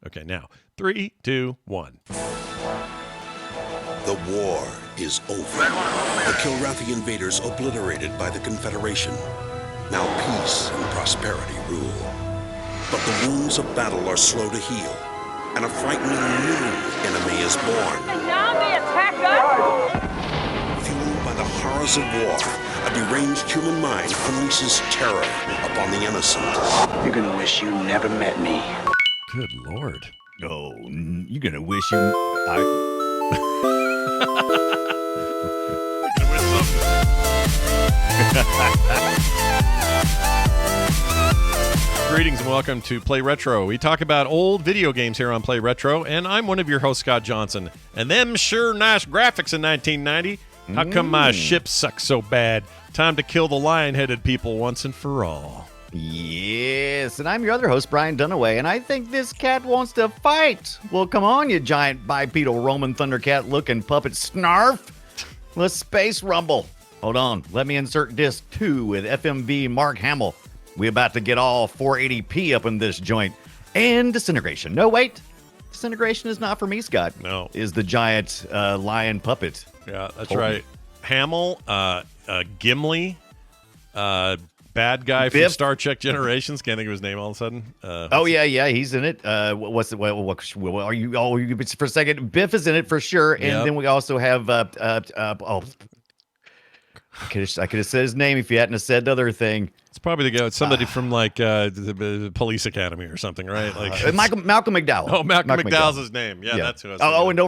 Okay, now 3, 2, 1. The war is over. The Kilrathi invaders obliterated by the Confederation. Now peace and prosperity rule. But the wounds of battle are slow to heal, and a frightening new enemy is born. Now they attack us! Fueled by the horrors of war, a deranged human mind unleashes terror upon the innocent. You're gonna wish you never met me. Good Lord. Oh, you're gonna wish you. Greetings and welcome to Play Retro. We talk about old video games here on Play Retro, and I'm one of your hosts, Scott Johnson. And them sure nice graphics in 1990. How come my ship sucks so bad? Time to kill the lion-headed people once and for all. Yes, and I'm your other host, Brian Dunaway, and I think this cat wants to fight. Well, come on, you giant bipedal Roman Thundercat-looking puppet snarf. Let's space rumble. Hold on, let me insert disc 2 with FMV Mark Hamill. We about to get all 480p up in this joint. And disintegration. No, wait. Disintegration is not for me, Scott. No. Is the giant lion puppet. Yeah, that's right. Hamill, Gimli, bad guy from Biff. Star Trek Generations. Can't think of his name all of a sudden. Yeah, he's in it. What are you? Oh, for a second, Biff is in it for sure. And Yep. then we also have I could have said his name if you hadn't have said the other thing. It's probably the guy, somebody from like the Police Academy or something, right? Like Malcolm McDowell. Oh, Malcolm McDowell's his name. Yeah, that's who I was thinking. And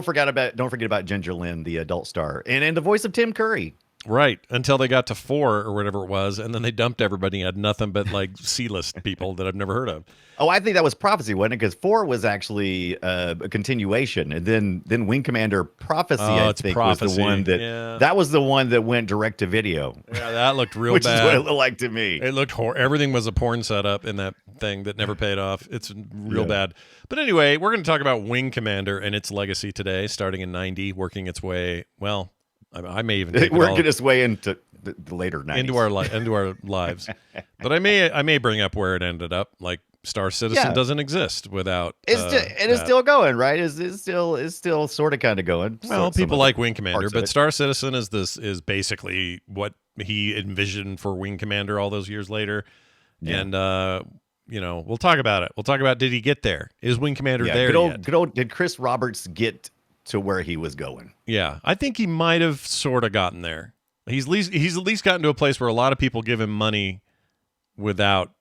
don't forget about Ginger Lynn, the adult star, and the voice of Tim Curry. Right, until they got to 4 or whatever it was, and then they dumped everybody and had nothing but like C-list people that I've never heard of. Oh, I think that was Prophecy, wasn't it? Because 4 was actually a continuation, and then Wing Commander Prophecy, I think, Prophecy. was the one that was the one that went direct to video. Yeah, that looked real which bad. is what it looked like to me. It looked everything was a porn setup in that thing that never paid off. It's real bad. But anyway, we're going to talk about Wing Commander and its legacy today, starting in 90, working its way, well, I may even take working its way into the later 90s. into our lives. But I may bring up where it ended up. Like Star Citizen doesn't exist without. It's still going, right? It's still sort of kind of going. Well, people like Wing Commander, but Star Citizen is basically what he envisioned for Wing Commander all those years later. Yeah. And we'll talk about it. We'll talk about, did he get there? Is Wing Commander there yet? Good old, did Chris Roberts get to where he was going? Yeah, I think he might have sort of gotten there. He's at least gotten to a place where a lot of people give him money without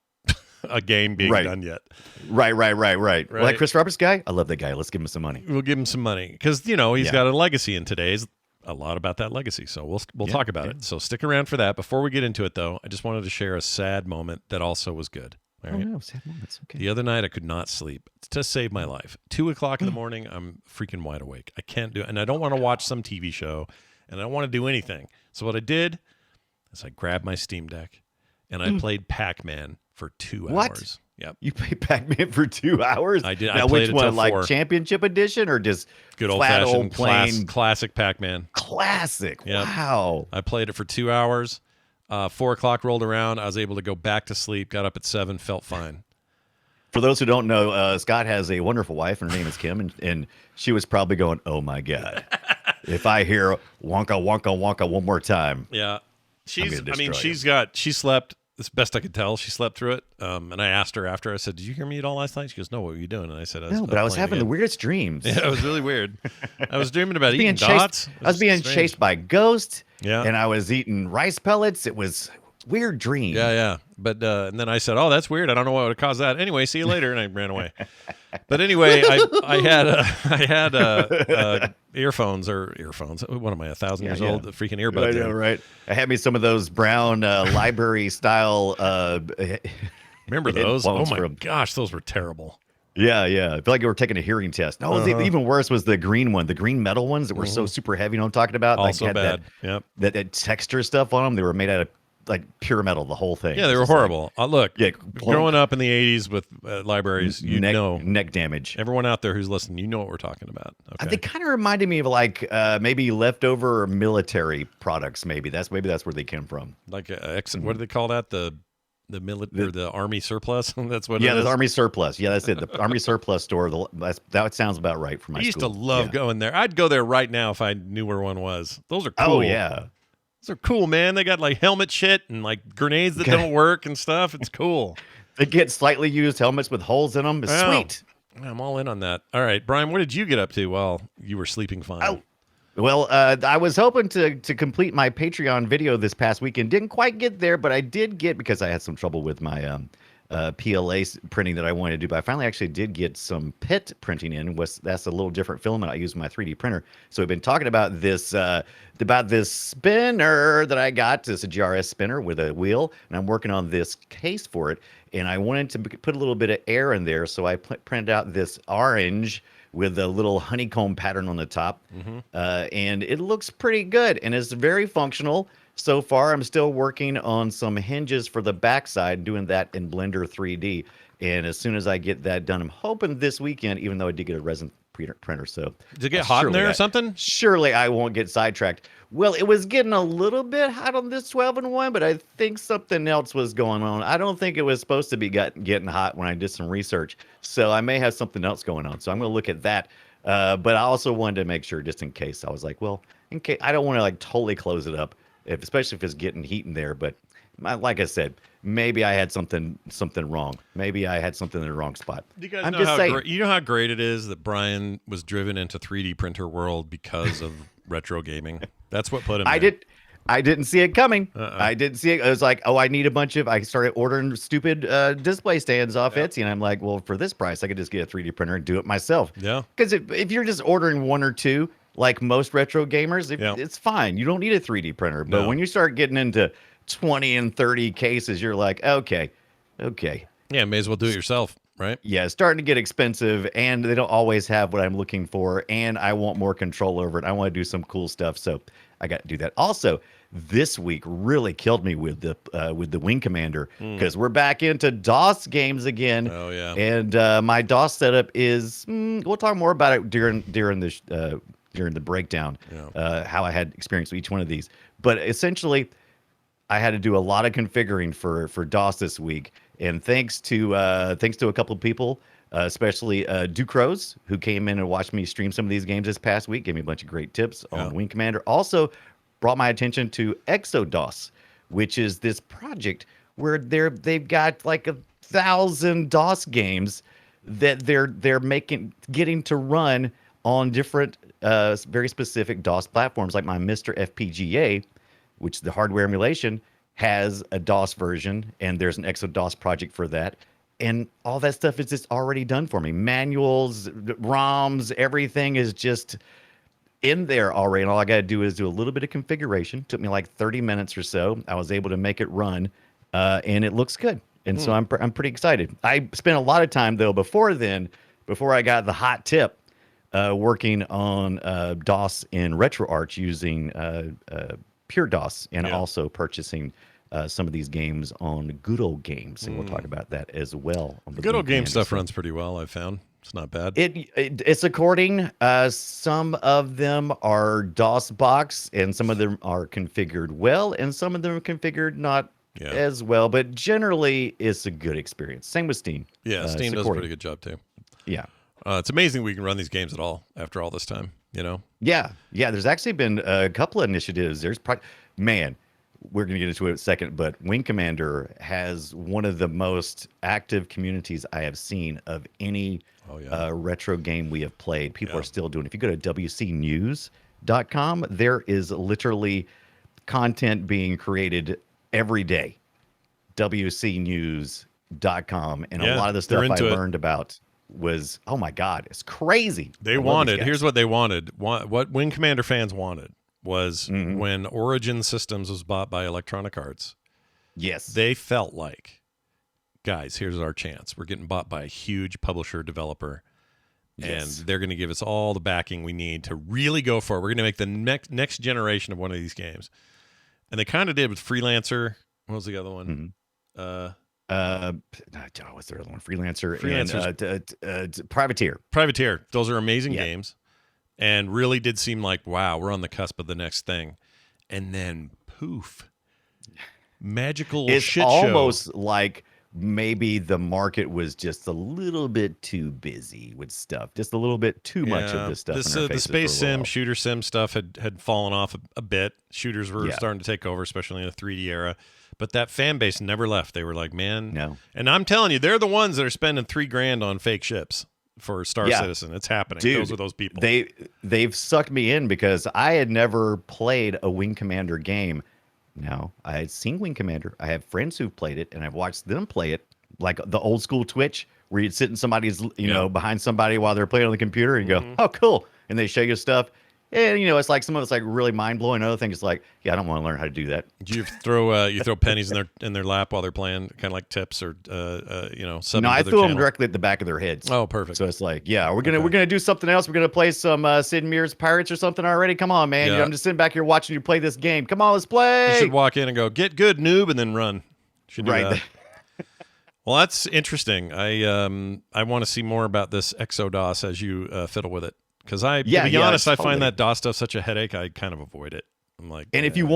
a game being done yet. Right. Like Chris Roberts guy? I love that guy. Let's give him some money. We'll give him some money because, he's got a legacy, and today's a lot about that legacy. So we'll talk about it. So stick around for that. Before we get into it, though, I just wanted to share a sad moment that also was good. All right? Oh, no, sad moments. Okay. The other night, I could not sleep to save my life. 2 o'clock in the morning, I'm freaking wide awake. I can't do it. And I don't want to watch some TV show, and I don't want to do anything. So what I did is I grabbed my Steam Deck, and I played Pac-Man for 2 hours. Yep. You played Pac-Man for 2 hours? I did. Now, I played which one, like 4. Championship Edition or just good flat old-fashioned old plain classic Pac-Man? Classic. Yep. Wow. I played it for 2 hours. 4 o'clock rolled around. I was able to go back to sleep, got up at 7, felt fine. For those who don't know, Scott has a wonderful wife, and her name is Kim, and she was probably going, oh, my God. If I hear wonka, wonka, wonka one more time. Yeah. She slept, as best I could tell, she slept through it. And I asked her after, I said, did you hear me at all last night? She goes, no, what were you doing? And I said, I was having the weirdest dreams. Yeah, it was really weird. I was dreaming about eating dots. I was being chased by ghosts. Yeah. And I was eating rice pellets. It was weird dream. Yeah. But and then I said, oh, that's weird. I don't know what would have caused that. Anyway, see you later. And I ran away. But anyway, I had earphones. What am I, 1,000 years old? The freaking earbuds. I know, right? I had me some of those brown library style. Remember those? Oh my gosh, those were terrible. Yeah. I feel like you were taking a hearing test. No, even worse was the green one, the green metal ones that were so super heavy. You know what I'm talking about? Also like, bad. That texture stuff on them. They were made out of like pure metal, the whole thing. Yeah, they were horrible. Look, plunk. Growing up in the 80s with libraries, neck damage. Everyone out there who's listening, you know what we're talking about. Okay. They kind of reminded me of like maybe leftover military products. Maybe that's where they came from. Like what do they call that? The the army surplus. That's what. Yeah, it there's is. Army surplus. Yeah, that's it. The Army surpless store. That sounds about right for my I used school. to love going there. I'd go there right now if I knew where one was. Those are cool. Oh yeah. Those are cool, man. They got like helmet shit and like grenades that don't work and stuff. It's cool. They get slightly used helmets with holes in them. It's sweet. I'm all in on that. All right, Brian, what did you get up to while you were sleeping fine? Oh, well, I was hoping to complete my Patreon video this past weekend. Didn't quite get there, but I did get, because I had some trouble with my PLA printing that I wanted to do, but I finally actually did get some PET printing in. That's a little different filament I use with my 3D printer. So we've been talking about this spinner that I got. It's a GRS spinner with a wheel, and I'm working on this case for it. And I wanted to put a little bit of air in there, so I printed out this orange with a little honeycomb pattern on the top, and it looks pretty good, and it's very functional. So far, I'm still working on some hinges for the backside, doing that in Blender 3D. And as soon as I get that done, I'm hoping this weekend, even though I did get a resin printer. So did it get hot in there or something? Surely I won't get sidetracked. Well, it was getting a little bit hot on this 12-in-1, but I think something else was going on. I don't think it was supposed to be getting hot when I did some research. So I may have something else going on. So I'm going to look at that. But I also wanted to make sure, just in case. I was like, well, in case I don't want to like totally close it up, especially if it's getting heat in there. But like I said, maybe I had something wrong. Maybe I had something in the wrong spot. You guys I'm know just how saying. you know how great it is that Brian was driven into 3D printer world because of retro gaming. That's what put him. I didn't see it coming. I didn't see it. I was like, oh, I need a bunch of. I started ordering stupid display stands off Etsy, and I'm like, well, for this price, I could just get a 3D printer and do it myself. Yeah. Because if you're just ordering one or two, like most retro gamers, it's fine. You don't need a 3D printer. But when you start getting into 20 and 30 cases, you're like, okay. Yeah, may as well do it yourself, right? Yeah, it's starting to get expensive, and they don't always have what I'm looking for, and I want more control over it. I want to do some cool stuff, so I got to do that. Also, this week really killed me with the Wing Commander, because we're back into DOS games again. Oh yeah. And my DOS setup is we'll talk more about it during the breakdown. Yeah. How I had experience with each one of these, but essentially, I had to do a lot of configuring for DOS this week, and thanks to a couple of people, especially Ducros, who came in and watched me stream some of these games this past week, gave me a bunch of great tips on Wing Commander. Also, brought my attention to ExoDOS, which is this project where they've got like 1,000 DOS games that they're getting to run on different very specific DOS platforms, like my Mr. FPGA, which the hardware emulation has a DOS version, and there's an ExoDOS project for that. And all that stuff is just already done for me. Manuals, ROMs, everything is just in there already. And all I got to do is do a little bit of configuration. Took me like 30 minutes or so. I was able to make it run, and it looks good. And so I'm pretty excited. I spent a lot of time, though, before I got the hot tip, working on DOS in RetroArch using Pure DOS, and also purchasing some of these games on Good Old Games, and we'll talk about that as well. On the Good Old Game stuff runs pretty well, I've found. It's not bad. It's according. Some of them are DOS box, and some of them are configured well, and some of them are configured not as well. But generally, it's a good experience. Same with Steam. Yeah, Steam does a pretty good job too. Yeah. It's amazing we can run these games at all after all this time, you know? Yeah. There's actually been a couple of initiatives. Man, we're going to get into it in a second, but Wing Commander has one of the most active communities I have seen of any retro game we have played. People are still doing it. If you go to WCnews.com, there is literally content being created every day. WCnews.com. And a lot of the stuff I learned about was, oh my God, it's crazy. Here's what they wanted. What Wing Commander fans wanted was when Origin Systems was bought by Electronic Arts. Yes. They felt like, guys, here's our chance. We're getting bought by a huge publisher developer, and they're going to give us all the backing we need to really go for it. We're going to make the next generation of one of these games. And they kind of did with Freelancer. What was the other one? What's the other one? Freelancer and Privateer. Privateer. Those are amazing games, and really did seem like, wow, we're on the cusp of the next thing. And then poof, magical It's shit almost like maybe the market was just a little bit too busy with stuff, just a little bit too much of this stuff. This, in our the faces space for a sim, while. shooter sim stuff had fallen off a bit. Shooters were Yeah. starting to take over, especially in the 3D era. But that fan base never left. They were like, man. No. And I'm telling you, they're the ones that are spending $3,000 on fake ships for Star Yeah. Citizen. It's happening. Dude, Those are those people. They've sucked me in because I had never played a Wing Commander game. No, I had seen Wing Commander. I have friends who've played it, and I've watched them play it, like the old school Twitch, where you'd sit in somebody's, behind somebody while they're playing on the computer, and you go, "Oh, cool," and they show you stuff. And it's like some of it's like really mind blowing. Other things, it's like, yeah, I don't want to learn how to do that. Do you throw pennies in their lap while they're playing, kind of like tips or sub No, I into their threw them channel? directly at the back of their heads. Oh, perfect. So it's like, yeah, we're gonna do something else. We're gonna play some Sid Meier's Pirates or something already. Come on, man. Yeah. I'm just sitting back here watching you play this game. Come on, let's play. You should walk in and go, "Get good, noob," and then run. Should do Right. that. Well, that's interesting. I want to see more about this ExoDOS as you fiddle with it. Because to be honest, I find that DOS stuff such a headache. I kind of avoid it. I'm like, And if you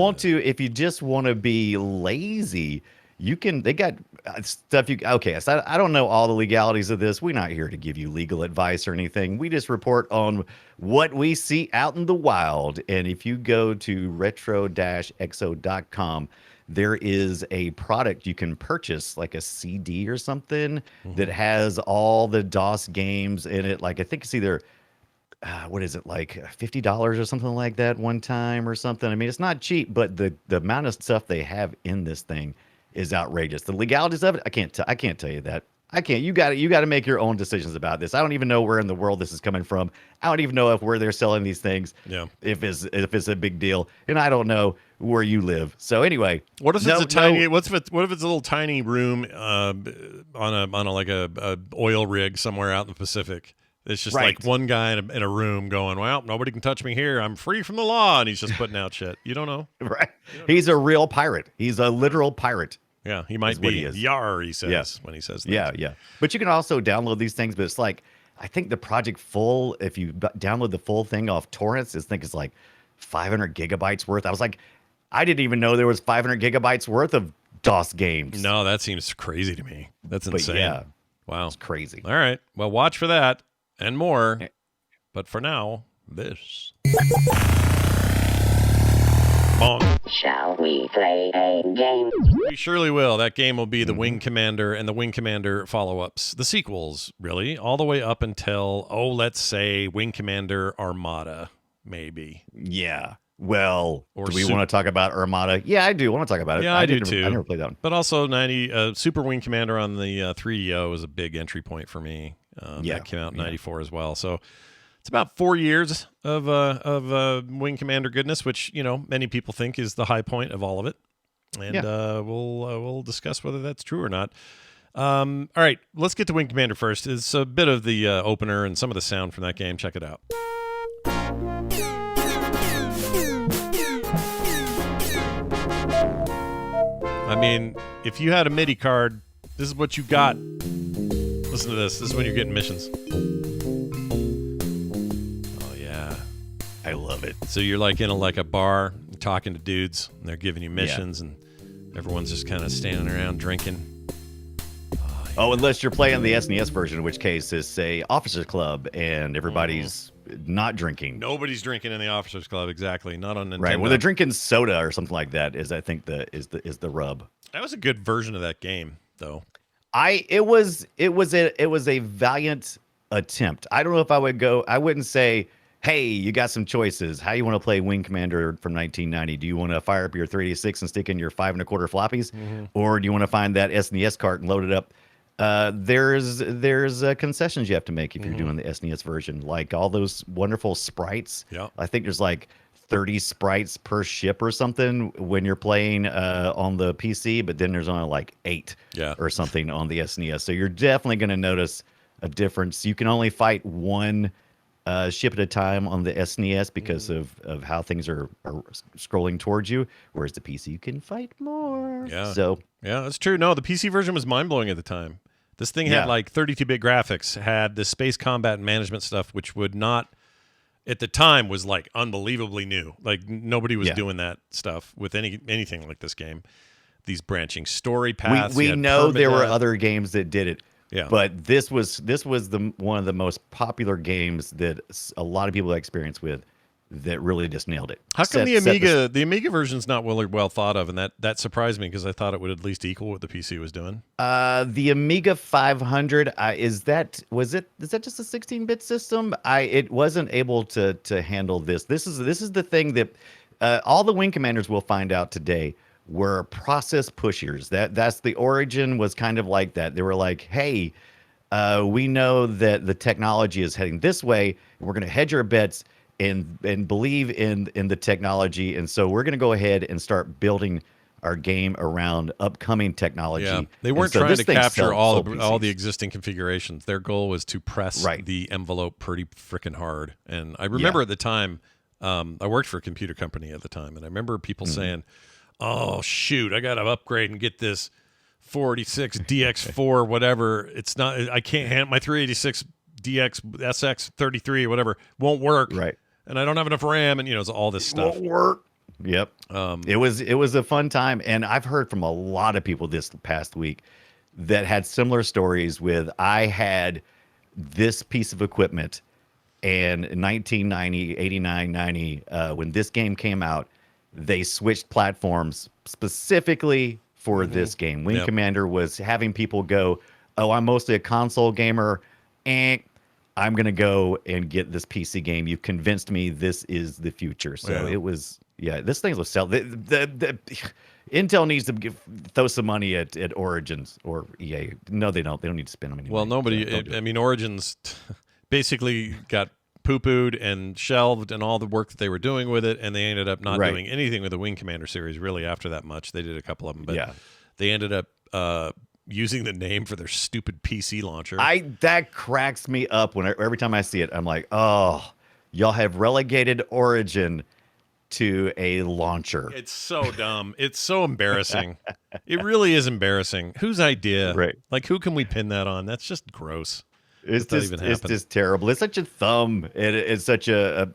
just want to be lazy, they got stuff so I don't know all the legalities of this. We're not here to give you legal advice or anything. We just report on what we see out in the wild. And if you go to retro-exo.com, there is a product you can purchase, like a CD or something, that has all the DOS games in it. Like, I think it's either what is it, like $50 or something like that one time or something. I mean, it's not cheap, but the amount of stuff they have in this thing is outrageous. The legalities of it, I can't tell you that. I can't. You got to make your own decisions about this. I don't even know where in the world this is coming from. I don't even know where they're selling these things. Yeah. If it's a big deal, and I don't know where you live. So anyway, what if it's what if it's a little tiny room on a oil rig somewhere out in the Pacific? It's just Right. like one guy in a room going, "Well, nobody can touch me here. I'm free from the law," and he's just putting out shit. You don't know. right? He's a real pirate. He's a literal pirate. Yeah, he might Is what be. he is. Yar, he says Yeah. when he says that. Yeah. But you can also download these things. But it's like, I think the Project Full, if you download the full thing off torrents, it's like 500 gigabytes worth. I was like, I didn't even know there was 500 gigabytes worth of DOS games. No, that seems crazy to me. That's But insane. yeah, Wow. it's crazy. All right. Well, watch for that and more. But for now, this. Bonk. Shall we play a game? We surely will. That game will be the Wing Commander and the Wing Commander follow-ups, the sequels, really, all the way up until, let's say Wing Commander Armada, maybe. Yeah. Well, Or do we want to talk about Armada? Yeah, I do want to talk about it. Yeah, I do too. I never played that one. But also Super Wing Commander on the 3DO was a big entry point for me. That came out in 94 as well. So it's about 4 years of Wing Commander goodness, which many people think is the high point of all of it, and we'll discuss whether that's true or not. All right, let's get to Wing Commander first. It's a bit of the opener and some of the sound from that game. Check it out. I mean, if you had a MIDI card, this is what you got. Listen to this. This is when you're getting missions. Oh, yeah. I love it. So you're like in a bar talking to dudes, and they're giving you missions, and everyone's just kind of standing around drinking. Oh, unless you're playing the SNES version, in which case it's a officers club and everybody's not drinking. Nobody's drinking in the Officers Club, exactly. Not on Nintendo. Right. Well, they're drinking soda or something like that. I think the rub. That was a good version of that game, though. It was a valiant attempt. I don't know if I wouldn't say, hey, you got some choices. How you want to play Wing Commander from 1990? Do you want to fire up your 386 and stick in your 5 1/4 floppies, or do you want to find that SNES cart and load it up? There's concessions you have to make if you're doing the SNES version, like all those wonderful sprites. Yeah. I think there's like 30 sprites per ship or something when you're playing on the PC, but then there's only like 8 or something on the SNES. So you're definitely going to notice a difference. You can only fight one ship at a time on the SNES because of how things are scrolling towards you, whereas the PC you can fight more. Yeah. So yeah, that's true. No, the PC version was mind-blowing at the time. This thing had like 32-bit graphics, had the space combat and management stuff, which would not, at the time, was like unbelievably new. Like nobody was doing that stuff with anything like this game. these branching story paths. We You had know there were permadeath. other games that did it. Yeah. But this was one of the most popular games that a lot of people had experience with that really just nailed it. How come the Amiga version's not well thought of, and that surprised me because I thought it would at least equal what the PC was doing. The Amiga 500 is that just a 16-bit system? It wasn't able to handle this. This is the thing that all the Wing Commanders will find out today were process pushers. That's the origin was kind of like that. They were like, hey, we know that the technology is heading this way, and we're going to hedge our bets and believe in the technology, and so we're going to go ahead and start building our game around upcoming technology. Yeah, they weren't trying to capture all the existing configurations. Their goal was to press the envelope pretty freaking hard. And I remember at the time, I worked for a computer company at the time, and I remember people saying, "Oh shoot, I got to upgrade and get this 486 DX4 whatever. It's not. I can't handle my 386 DX SX 33 whatever won't work. Right. And I don't have enough RAM, and it's all this stuff. Won't work." Yep. It was a fun time, and I've heard from a lot of people this past week that had similar stories with I had this piece of equipment, and in 1990, 89, 90, when this game came out, they switched platforms specifically for this game. Wing Commander was having people go, "Oh, I'm mostly a console gamer, and I'm going to go and get this PC game. You've convinced me this is the future." So it was, this thing was sell. The Intel needs to throw some money at Origins or EA. No, they don't. They don't need to spend any money. Well, nobody. Origins basically got poo-pooed and shelved and all the work that they were doing with it, and they ended up not doing anything with the Wing Commander series really after that much. They did a couple of them, but they ended up using the name for their stupid PC launcher. That cracks me up every time I see it. I'm like, oh, y'all have relegated Origin to a launcher. It's so dumb. It's so embarrassing. It really is embarrassing. Whose idea? Right. Like, who can we pin that on? That's just gross. It's just terrible. It's such a thumb. It's such a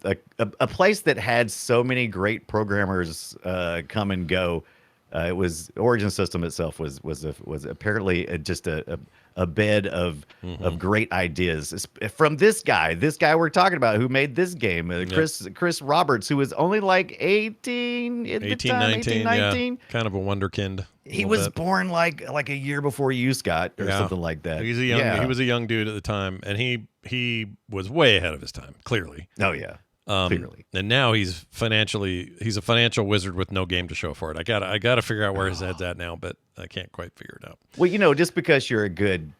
place that had so many great programmers come and go. It was Origin System itself was apparently just a bed of great ideas from this guy we're talking about who made this game, Chris Roberts, who was only like 18 at the time, 19. Yeah. Kind of a wonderkind. He was born like a year before you, Scott, or something like that. He was a young dude at the time, and he was way ahead of his time, clearly. Oh yeah. Clearly. And now he's a financial wizard with no game to show for it. I gotta figure out where his head's at now, but I can't quite figure it out. Well, just because you're a good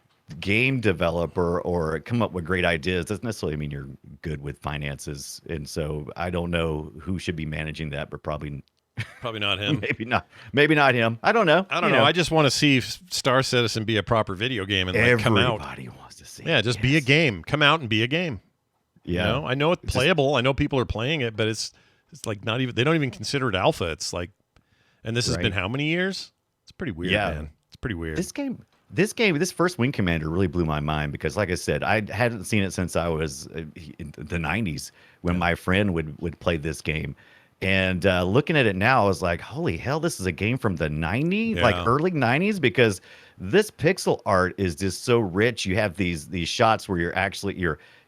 game developer or come up with great ideas doesn't necessarily mean you're good with finances. And so I don't know who should be managing that, but probably not him. Maybe not him. I don't know. I just want to see Star Citizen be a proper video game and come out. Everybody wants to see. Yeah, just be a game. Come out and be a game. Yeah, I know it's playable. I know people are playing it, but it's like not even. They don't even consider it alpha. It's like, and this has been how many years? It's pretty weird, man. It's pretty weird. This first Wing Commander really blew my mind because, like I said, I hadn't seen it since I was in the 90s when my friend would play this game. And looking at it now, I was like, holy hell, this is a game from the 90s, like early 90s, because this pixel art is just so rich. You have these shots where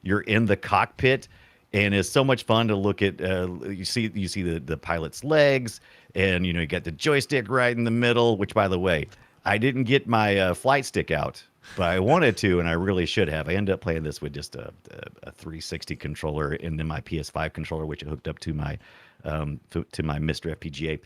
you're in the cockpit, and it's so much fun to look at. You see the pilot's legs, and you got the joystick right in the middle, which, by the way, I didn't get my flight stick out, but I wanted to, and I really should have. I ended up playing this with just a 360 controller and then my PS5 controller, which I hooked up to my Mr. FPGA.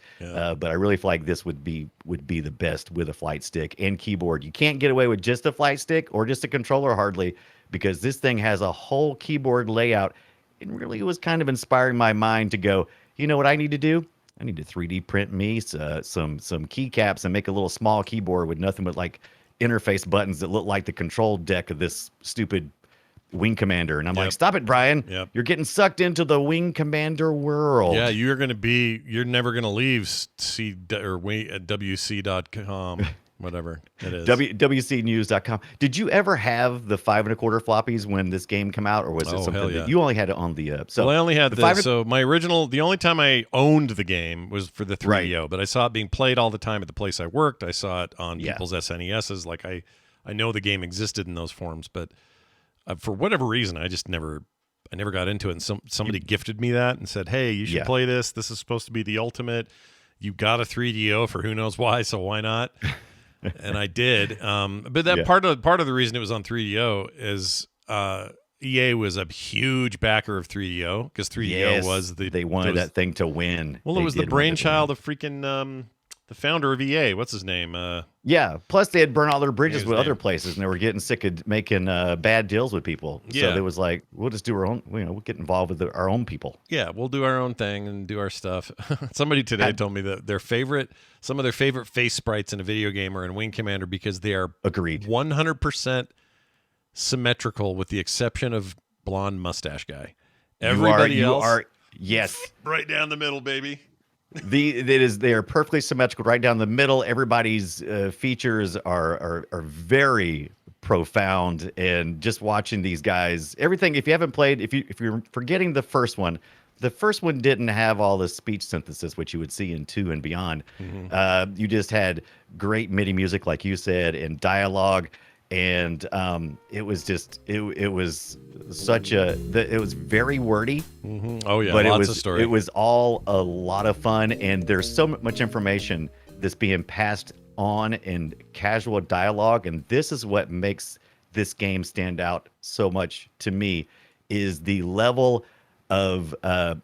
But I really feel like this would be the best with a flight stick and keyboard. You can't get away with just a flight stick or just a controller hardly, because this thing has a whole keyboard layout. It really was kind of inspiring my mind to go, you know what I need to do? I need to 3D print me some keycaps and make a little small keyboard with nothing but like interface buttons that look like the control deck of this stupid Wing Commander. And I'm like, stop it, Brian. Yep. You're getting sucked into the Wing Commander world. Yeah, you're never going to leave WC.com. whatever it is. WCnews.com. Did you ever have the 5 1/4 floppies when this game came out, or was it something that you only had it on the? Well, I only had so my original. The only time I owned the game was for the 3DO, but I saw it being played all the time at the place I worked. I saw it on people's SNESs. Like I know the game existed in those forms, but for whatever reason, I never got into it. And somebody gifted me that and said, "Hey, you should play this. This is supposed to be the ultimate. You got a 3DO for who knows why, so why not?" And I did. But that part of the reason it was on 3DO is EA was a huge backer of 3DO because 3DO was they wanted that thing to win. Well, it was the brainchild of freaking the founder of EA. What's his name? Plus they had burned all their bridges with other places, and they were getting sick of making bad deals with people. So it was like, we'll just do our own. We'll get involved with our own people. Yeah, we'll do our own thing and do our stuff. Somebody today told me that some of their favorite face sprites in a video game are in Wing Commander because they are 100% symmetrical, with the exception of blonde mustache guy. Everybody else are right down the middle, baby. They are perfectly symmetrical right down the middle. Everybody's features are very profound, and just watching these guys, everything. If you haven't played, if you're forgetting the first one didn't have all the speech synthesis which you would see in 2 and beyond. You just had great MIDI music, like you said, and dialogue. And it was very wordy. Oh yeah, but lots of story. It was all a lot of fun, and there's so much information that's being passed on in casual dialogue, and this is what makes this game stand out so much to me, is the level of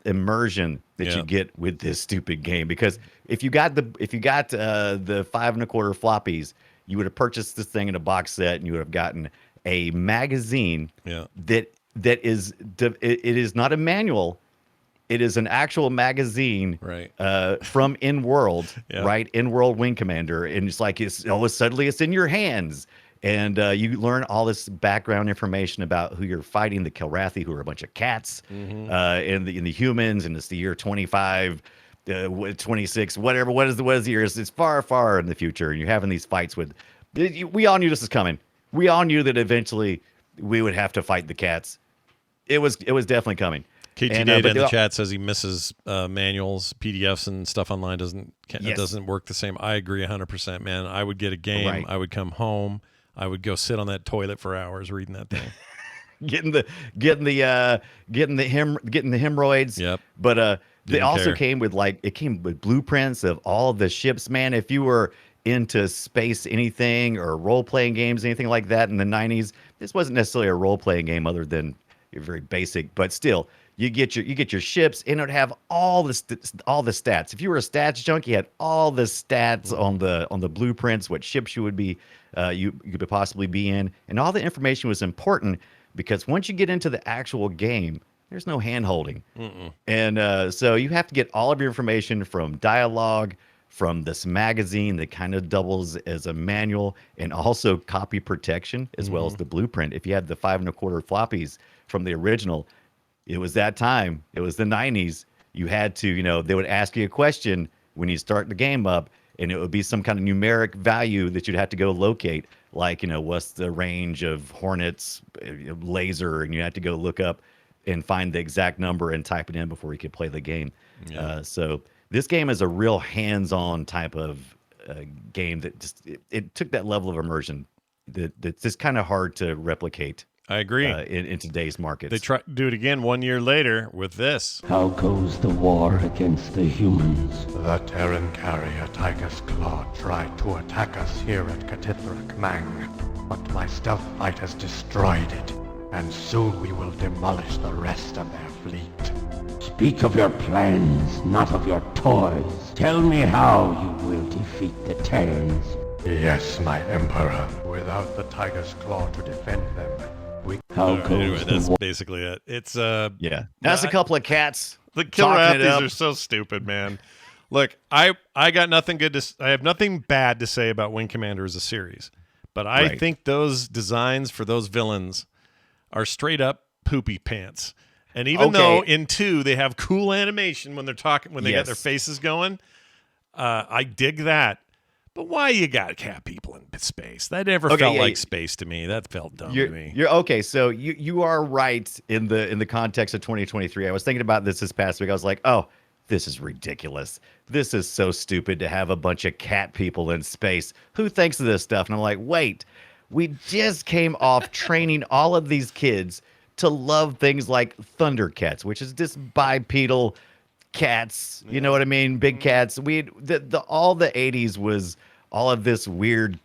immersion that you get with this stupid game. Because if you got the 5 1/4 floppies, you would have purchased this thing in a box set, and you would have gotten a magazine that is not a manual. It is an actual magazine from In-World, right? In-World Wing Commander. And it's like, suddenly it's in your hands. And you learn all this background information about who you're fighting, the Kilrathi, who are a bunch of cats, and the humans, and it's the year 25, 26, whatever. What is the year? It's far, far in the future. And you're having these fights with. We all knew this was coming. We all knew that eventually we would have to fight the cats. It was definitely coming. KT Data in the chat says he misses manuals, PDFs, and stuff online doesn't work the same. I agree 100%, man. I would get a game. Right. I would come home. I would go sit on that toilet for hours reading that thing. getting the hemorrhoids. Yep. But they also came with blueprints of all the ships. Man, if you were into space anything or role-playing games, anything like that in the 90s, this wasn't necessarily a role-playing game other than very basic, but still, you get your ships, and it would have all the stats. If you were a stats junkie, you had all the stats on the blueprints, what ships you would be you could possibly be in, and all the information was important because once you get into the actual game, there's no hand-holding. And so you have to get all of your information from dialogue, from this magazine that kind of doubles as a manual, and also copy protection as well as the blueprint. If you had the 5 1/4 floppies from the original, it was that time. It was the 90s. You had to, they would ask you a question when you start the game up, and it would be some kind of numeric value that you'd have to go locate, like, what's the range of Hornet's laser, and you had to go look up and find the exact number and type it in before you could play the game. So this game is a real hands-on type of game that just it took that level of immersion that's just kind of hard to replicate. I agree. In today's markets. They try to do it again 1 year later with this. How goes the war against the humans? The Terran carrier Tiger's Claw tried to attack us here at Katithrak Mang, but my stealth fight has destroyed it, and soon we will demolish the rest of their fleet. Speak of your plans, not of your toys. Tell me how you will defeat the Terrans. Yes, my Emperor. Without the Tiger's Claw to defend them, anyway, that's basically it. It's that's a couple of cats. The Kilrathis are so stupid, man. Look, I got nothing good to. I have nothing bad to say about Wing Commander as a series, but I think those designs for those villains are straight up poopy pants. And even though in 2 they have cool animation when they're talking, when they get their faces going, I dig that. But why you got cat people in space? That never felt like space to me. That felt dumb to me. You're okay. So you are right in the context of 2023. I was thinking about this past week. I was like, oh, this is ridiculous. This is so stupid to have a bunch of cat people in space. Who thinks of this stuff? And I'm like, wait, we just came off training all of these kids to love things like Thundercats, which is just bipedal cats. You know what I mean? Big cats. All the 80s was all of this weird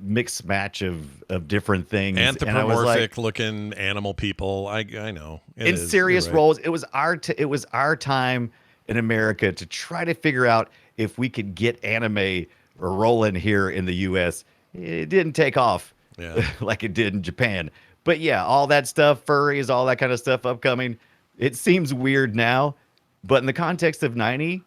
mixed match of different things. Anthropomorphic looking animal people. I know. In serious roles. It was our time in America to try to figure out if we could get anime rolling here in the US. It didn't take off like it did in Japan. But yeah, all that stuff, furries, all that kind of stuff upcoming. It seems weird now, but in the context of 90,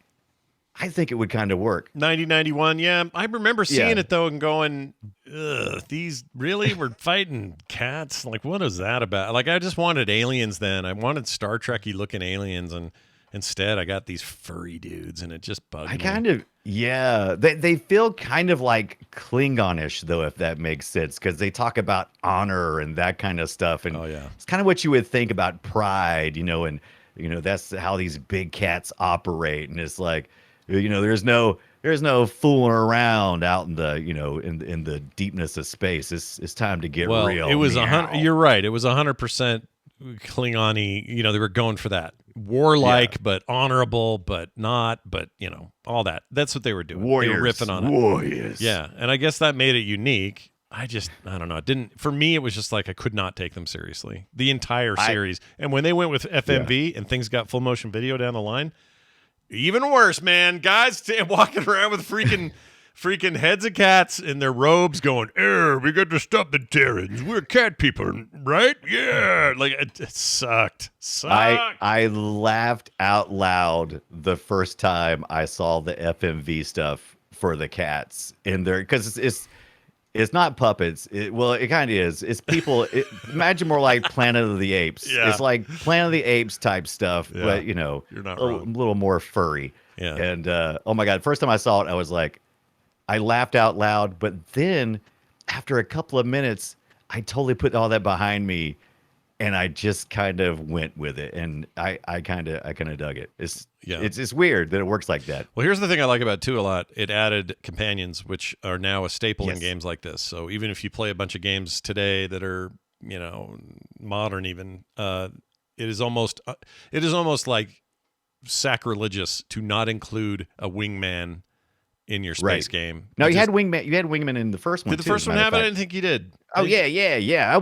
I think it would kind of work. 90, 91, yeah. I remember seeing it, though, and going, ugh, these really were fighting cats? Like, what is that about? Like, I just wanted aliens then. I wanted Star Trek-y looking aliens, and instead I got these furry dudes, and it just bugged me. They feel kind of like Klingonish, though, if that makes sense, because they talk about honor and that kind of stuff. And it's kind of what you would think about pride, and that's how these big cats operate. And it's like, there's no fooling around out in the in the deepness of space. It's time to get real. It was you're right. It was 100% Klingon-y. They were going for that warlike, but honorable, but not, but all that. That's what they were doing. Warriors, they were riffing on warriors. it. Yeah, and I guess that made it unique. I don't know. It didn't, for me, it was just like I could not take them seriously. The entire series. And when they went with FMV and things got full motion video down the line, even worse, man. Guys walking around with freaking heads of cats in their robes going, we got to stop the Terrans. We're cat people, right? Yeah. Like, it sucked. I laughed out loud the first time I saw the FMV stuff for the cats in there, because it's not puppets. It kind of is. It's people. Imagine more like Planet of the Apes. Yeah. It's like Planet of the Apes type stuff, but You're not a wrong. little more furry. Yeah. And oh my God, first time I saw it, I was like, I laughed out loud. But then after a couple of minutes, I totally put all that behind me, and I just kind of went with it, and I kind of dug it. It's weird that it works like that. Well, here's the thing I like about 2 a lot. It added companions, which are now a staple in games like this. So even if you play a bunch of games today that are, modern even, it is almost like sacrilegious to not include a wingman in your space game. No, you had wingman in the first one. Did the first one have it? I didn't think you did. Oh yeah.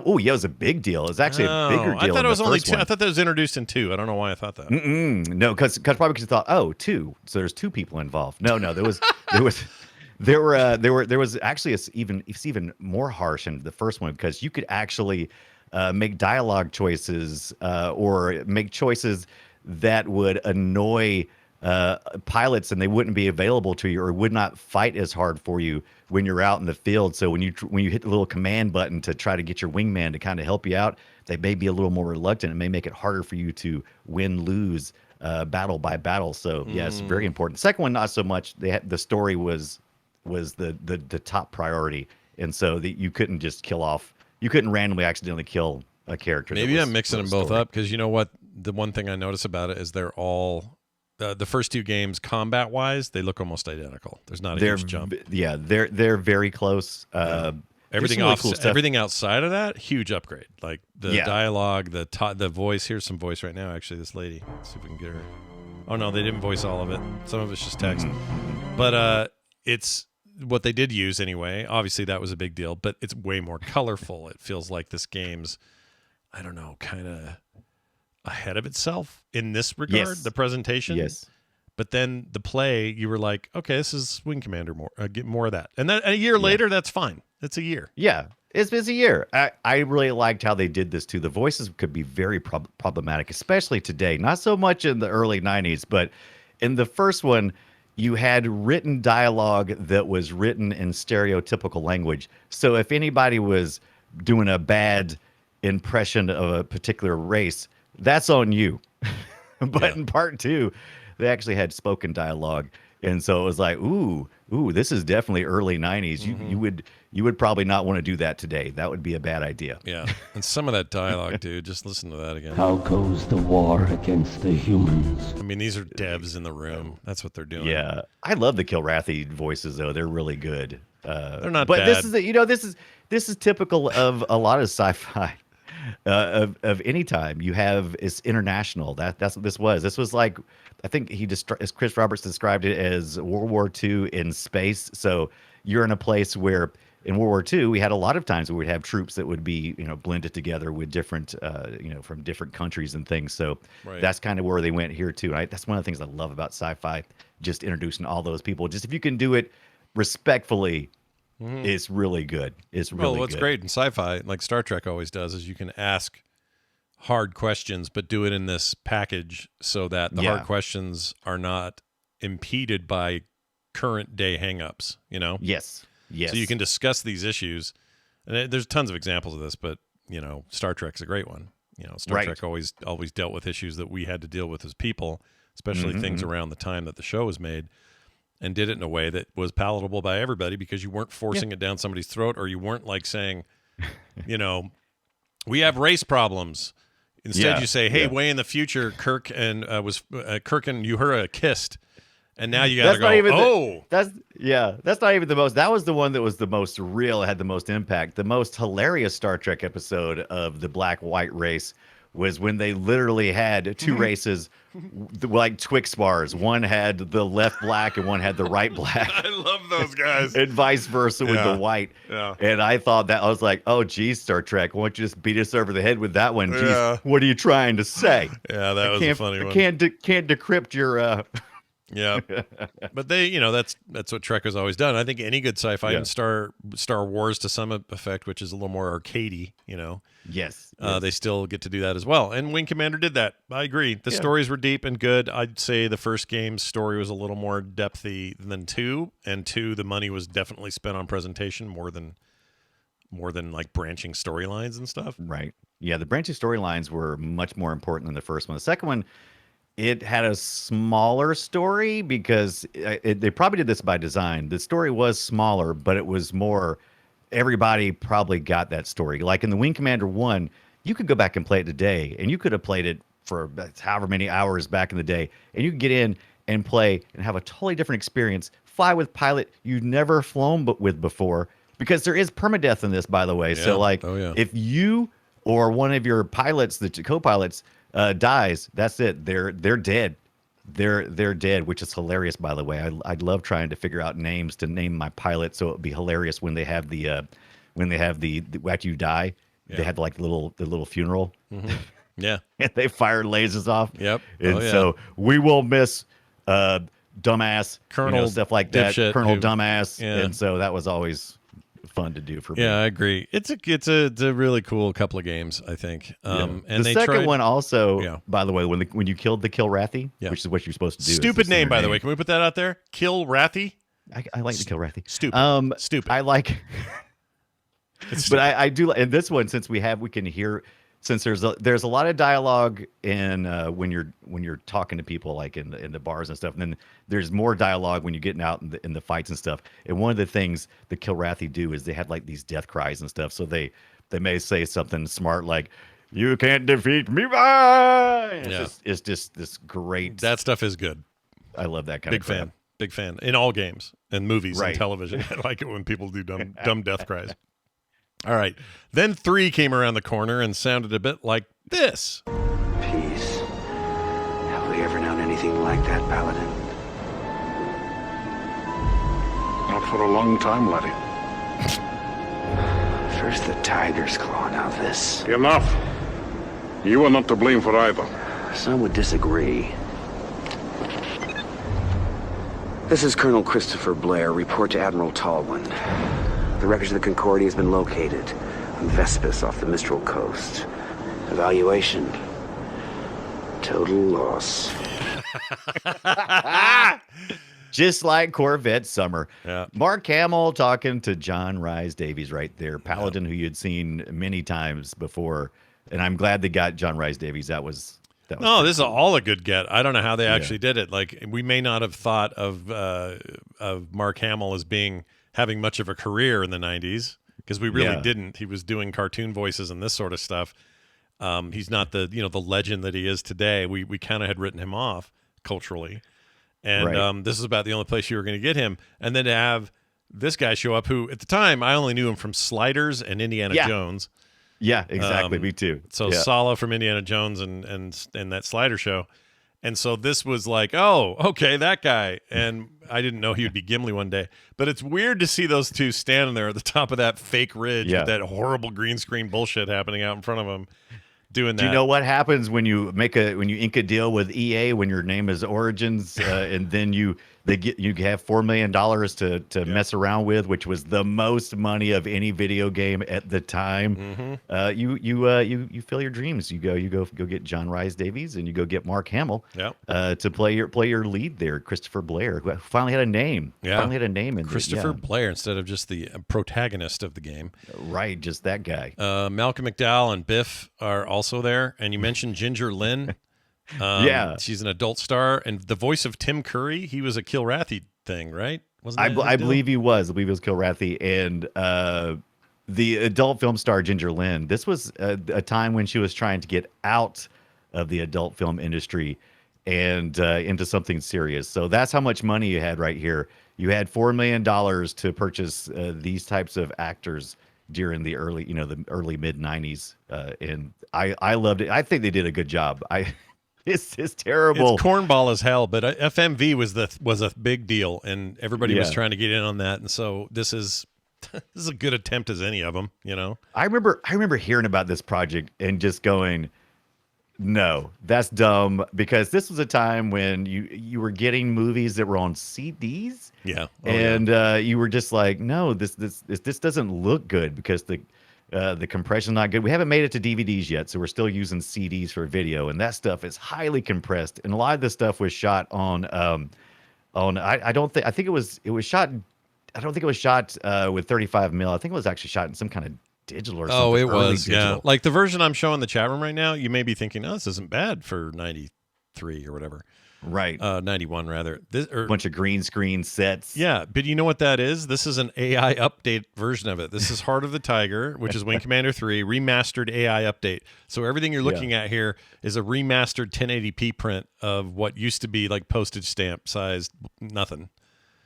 Oh yeah, it was a big deal. It was actually a bigger deal. I thought it was only 2. One. I thought that was introduced in 2. I don't know why I thought that. No, because you thought, 2. So there's 2 people involved. No, there was actually it's even more harsh in the first one, because you could actually make dialogue choices or make choices that would annoy pilots, and they wouldn't be available to you or would not fight as hard for you when you're out in the field. So when you hit the little command button to try to get your wingman to kind of help you out, they may be a little more reluctant. It may make it harder for you to lose battle by battle. So yes, very important. The second one, not so much. The story was the top priority, and so you couldn't just kill off. You couldn't randomly accidentally kill a character. Maybe I'm mixing them both up, because you know what? The one thing I notice about it is they're all the first 2 games, combat wise, they look almost identical. There's not a huge jump. Yeah, they're very close. Everything really cool everything outside of that, huge upgrade. Like the dialogue, the voice. Here's some voice right now. Actually, this lady. Let's see if we can get her. Oh no, they didn't voice all of it. Some of it's just text. But it's what they did use anyway. Obviously, that was a big deal. But it's way more colorful. It feels like this game's, I don't know, kind of ahead of itself in this regard. Yes. The presentation. Yes. But then the play, you were like, okay, this is Wing Commander more. Get more of that. And then a year later, that's fine. It's a year. Yeah, it's a year. I really liked how they did this too. The voices could be very problematic, especially today. Not so much in the early 90s, but in the first one, you had written dialogue that was written in stereotypical language. So if anybody was doing a bad impression of a particular race, that's on you. But in part 2, they actually had spoken dialogue. And so it was like, ooh, Ooh, this is definitely early 90s. You would probably not want to do that today. That would be a bad idea. Yeah. And some of that dialogue, dude, just listen to that again. How goes the war against the humans? I mean, these are devs in the room. That's what they're doing. Yeah. I love the Kilrathi voices though. They're really good. They're not but bad. This is typical of a lot of sci-fi. Of any time you have it's international. That's what this was. This was like, I think as Chris Roberts described it as World War II in space. So you're in a place where in World War II we had a lot of times where we'd have troops that would be blended together with different from different countries and things. So that's kind of where they went here too. And that's one of the things I love about sci-fi, just introducing all those people. Just if you can do it respectfully. It's really good. It's really what's good. great in sci-fi, like Star Trek always does, is you can ask hard questions, but do it in this package so that the hard questions are not impeded by current day hangups. Yes. So you can discuss these issues, and there's tons of examples of this, but Star Trek's a great one. Star Trek always dealt with issues that we had to deal with as people, especially things around the time that the show was made. And did it in a way that was palatable by everybody because you weren't forcing it down somebody's throat, or you weren't like saying, we have race problems. Instead, you say, hey, way in the future, Kirk and Uhura kissed, and now you got to go. That's not even the most. That was the one that was the most real, had the most impact. The most hilarious Star Trek episode of the black-white race was when they literally had two races, like Twix bars. One had the left black and one had the right black. I love those guys. And vice versa with the white. Yeah. And I thought that, I was like, oh, geez, Star Trek, why don't you just beat us over the head with that one? Geez, what are you trying to say? Yeah, that was a funny one. I can't decrypt your... Yeah, but they, that's what Trek has always done. I think any good sci-fi and Star Wars to some effect, which is a little more arcadey, Yes. They still get to do that as well. And Wing Commander did that. I agree. The stories were deep and good. I'd say the first game's story was a little more depthy than 2, and 2, the money was definitely spent on presentation more than like branching storylines and stuff. Right. Yeah, the branching storylines were much more important than the first one. The second one, it had a smaller story because they probably did this by design. The story was smaller, but it was more, everybody probably got that story. Like in the Wing Commander 1, you could go back and play it today, and you could have played it for however many hours back in the day, and you could get in and play and have a totally different experience, fly with pilot you've never flown with before, because there is permadeath in this, by the way. So like if you or one of your pilots, the co-pilots, dies, that's it. They're dead. They're dead, which is hilarious, by the way. I'd love trying to figure out names to name my pilot, so it would be hilarious when they have the after you die, they had like the little funeral. Yeah, and they fire lasers off. Yep. And so we will miss dumbass Colonel stuff like that. Colonel dumbass. Yeah. And so that was always fun to do for me. Yeah, I agree. It's a really cool couple of games, I think. And the second one also, by the way, when you killed the Kilrathi, which is what you're supposed to do. Stupid name, by the way. Can we put that out there? Kilrathi? I like the Kilrathi. Stupid. Stupid. I like, but I do. In this one, since we can hear, since there's a lot of dialogue in when you're talking to people like in the bars and stuff, and then there's more dialogue when you're getting out in the fights and stuff. And one of the things the Kilrathi do is they have like these death cries and stuff. So they may say something smart like, "You can't defeat me!" It's just this great. That stuff is good. I love that kind of crap. Big fan in all games and movies and television. I like it when people do dumb death cries. All right. Then 3 came around the corner and sounded a bit like this. Peace. Have we ever known anything like that, Paladin? Not for a long time, laddie. First the tiger's claw, now this. Enough. You are not to blame for either. Some would disagree. This is Colonel Christopher Blair. Report to Admiral Tallwin. The wreckage of the Concordia has been located on Vespus off the Mistral coast. Evaluation. Total loss. Just like Corvette Summer. Yeah. Mark Hamill talking to John Rhys Davies right there. Paladin, who you'd seen many times before. And I'm glad they got John Rhys Davies. That was was No, pretty this is cool. all a good get. I don't know how they actually did it. Like, we may not have thought of Mark Hamill as having much of a career in the 90s, because we really didn't. He was doing cartoon voices and this sort of stuff. He's not the legend that he is today. We kind of had written him off culturally, and this is about the only place you were going to get him. And then to have this guy show up, who at the time I only knew him from Sliders and Indiana Jones. Yeah, exactly. Me too. So Sala from Indiana Jones and that Slider show. And so this was like, oh, okay, that guy. And I didn't know he would be Gimli one day. But it's weird to see those two standing there at the top of that fake ridge with that horrible green screen bullshit happening out in front of them. Doing that. Do you know what happens when you ink a deal with EA when your name is Origins and then you have $4 million to mess around with, which was the most money of any video game at the time. You fill your dreams. You go get John Rhys Davies and you go get Mark Hamill to play your lead there, Christopher Blair, who finally had a name. Finally had a name in Christopher Blair instead of just the protagonist of the game. Right, just that guy. Malcolm McDowell and Biff are also there, and you mentioned Ginger Lynn. She's an adult star, and the voice of Tim Curry, he was a Kilrathi thing, right? I believe he was. I believe he was Kilrathi, and the adult film star Ginger Lynn. This was a time when she was trying to get out of the adult film industry and into something serious. So that's how much money you had right here. You had $4 million to purchase these types of actors during the early mid 90s, and I loved it. I think they did a good job. It's terrible. It's cornball as hell, but FMV was a big deal, and everybody was trying to get in on that. And so this is a good attempt as any of them. I remember hearing about this project and just going, no, that's dumb, because this was a time when you were getting movies that were on CDs. Yeah. You were just like, no, this doesn't look good because the compression's not good. We haven't made it to DVDs yet, so we're still using CDs for video, and that stuff is highly compressed. And a lot of this stuff was shot on I think it was shot. I don't think it was shot with 35 mil. I think it was actually shot in some kind of digital or something. Oh, it was, yeah. Like the version I'm showing the chat room right now, you may be thinking, oh, this isn't bad for 93 or whatever. Right. 91 rather. A bunch of green screen sets. Yeah, but you know what that is? This is an AI update version of it. This is Heart of the Tiger, which is Wing Commander 3, remastered AI update. So everything you're looking at here is a remastered 1080p print of what used to be like postage stamp sized nothing.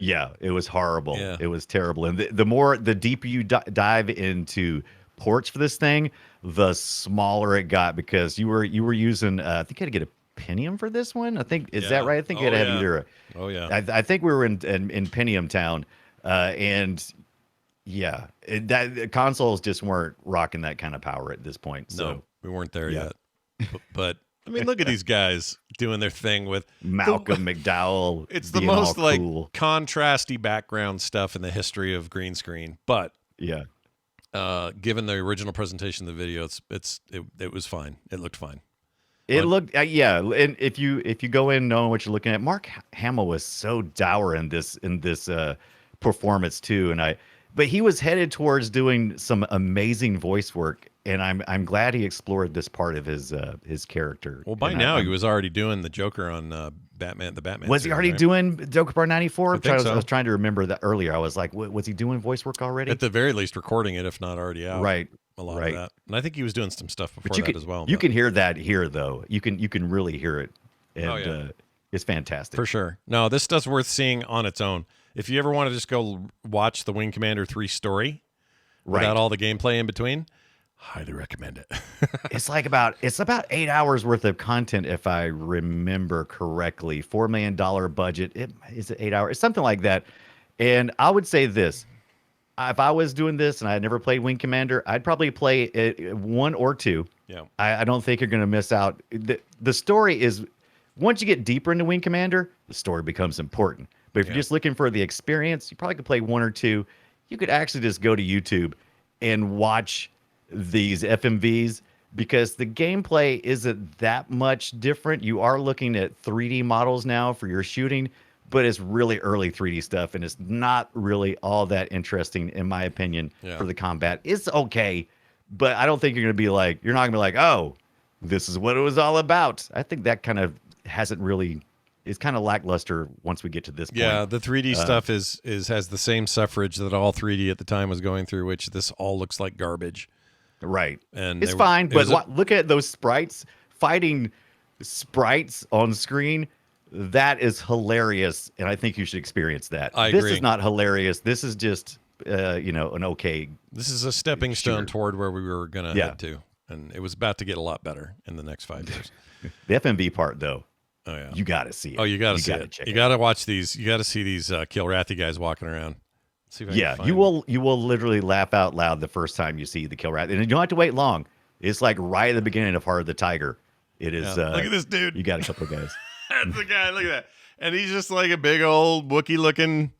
Yeah, it was horrible. Yeah. It was terrible. And the deeper you dive into ports for this thing, the smaller it got, because you were using I think you had to get a Pentium for this one. I think is that right? I think you had to have either. I think we were in Pentium Town, and the consoles just weren't rocking that kind of power at this point. So no, we weren't there yet. But I mean, look at these guys doing their thing with Malcolm McDowell. It's the most like contrasty background stuff in the history of green screen. But given the original presentation of the video, it was fine. It looked fine. It looked, and if you go in knowing what you're looking at, Mark Hamill was so dour in this performance too, but he was headed towards doing some amazing voice work, and I'm glad he explored this part of his character. Well, by now he was already doing the Joker on Batman. Was he already doing Joker Part 94? I was trying to remember that earlier. I was like, was he doing voice work already? At the very least, recording it, if not already out. Right. A lot of that, and I think he was doing some stuff before that as well. You can hear that here, though. You can really hear it, and it's fantastic for sure. No, this stuff's worth seeing on its own. If you ever want to just go watch the Wing Commander 3 story without all the gameplay in between, highly recommend it. It's about 8 hours worth of content, if I remember correctly. $4 million budget. Is it 8 hours? It's something like that. And I would say this. If I was doing this and I had never played Wing Commander, I'd probably play it 1 or 2. Yeah. I don't think you're going to miss out. The story is, once you get deeper into Wing Commander, the story becomes important. But if you're just looking for the experience, you probably could play 1 or 2. You could actually just go to YouTube and watch these FMVs, because the gameplay isn't that much different. You are looking at 3D models now for your shooting, but it's really early 3D stuff, and it's not really all that interesting, in my opinion, for the combat. It's okay, but I don't think you're not going to be like, oh, This is what it was all about. I think that kind of hasn't really. It's kind of lackluster once we get to this point. Yeah, the 3D stuff is has the same suffrage that all 3D at the time was going through, which this all looks like garbage. Right. And it's fine, but look at those sprites. Fighting sprites on screen, that is hilarious, and I think you should experience that. I this agree. is not hilarious. This is just, an okay. This is a stepping stone toward where we were going to head to, and it was about to get a lot better in the next 5 years. The FMV part, though. Oh yeah, you got to see it. Oh, you got to see it. You got to watch these. You got to see these Kilrathi guys walking around. See if I can find you will. You will literally laugh out loud the first time you see the Kilrathi, and you don't have to wait long. It's like right at the beginning of Heart of the Tiger. It is. Yeah. Look at this dude. You got a couple of guys. That's the guy. Look at that, and he's just like a big old Wookiee looking.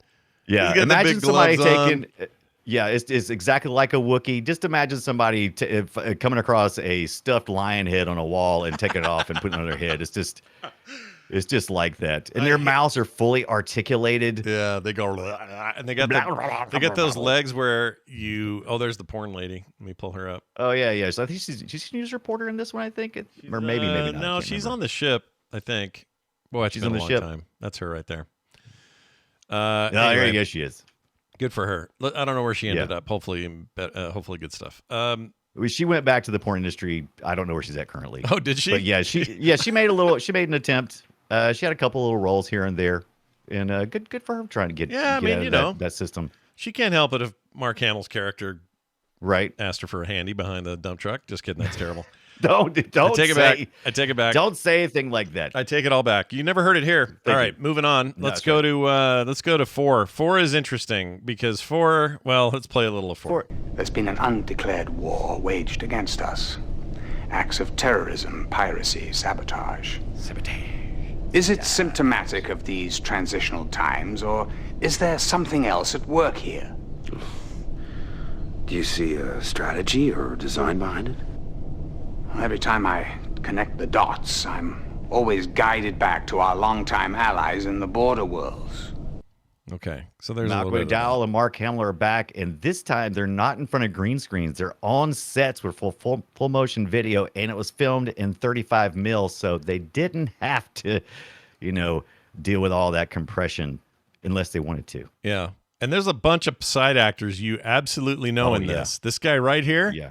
Yeah, he's got imagine the big somebody gloves taking. Yeah, it's exactly like a Wookiee. Just imagine somebody coming across a stuffed lion head on a wall and taking it off and putting it on their head. It's just like that. And their mouths are fully articulated. Yeah, they go and they got those legs where you. Oh, there's the porn lady. Let me pull her up. Oh yeah. So I think she's a news reporter in this one. I think, or maybe not. No, she's on the ship. I think. Boy, she's on the ship. Time. That's her right there. Anyway, there you go. She is. Good for her. I don't know where she ended up. Hopefully good stuff. She went back to the porn industry. I don't know where she's at currently. Oh, did she? But yeah, she made an attempt. She had a couple little roles here and there, and good for her trying to get that system. She can't help it if Mark Hamill's character asked her for a handy behind the dump truck. Just kidding, that's terrible. Don't I take it back. Don't say anything like that. I take it all back. You never heard it here. All right, moving on. Let's go to 4. 4 is interesting because 4. Well, let's play a little of 4. There's been an undeclared war waged against us. Acts of terrorism, piracy, sabotage. Is it symptomatic of these transitional times, or is there something else at work here? Do you see a strategy or design behind it? Every time I connect the dots, I'm always guided back to our longtime allies in the border worlds. Okay, so there's Malcolm McDowell and Mark Hamill are back, and this time they're not in front of green screens. They're on sets with full motion video, and it was filmed in 35 mil, so they didn't have to, deal with all that compression unless they wanted to. Yeah, and there's a bunch of side actors you absolutely know in this. This guy right here. Yeah.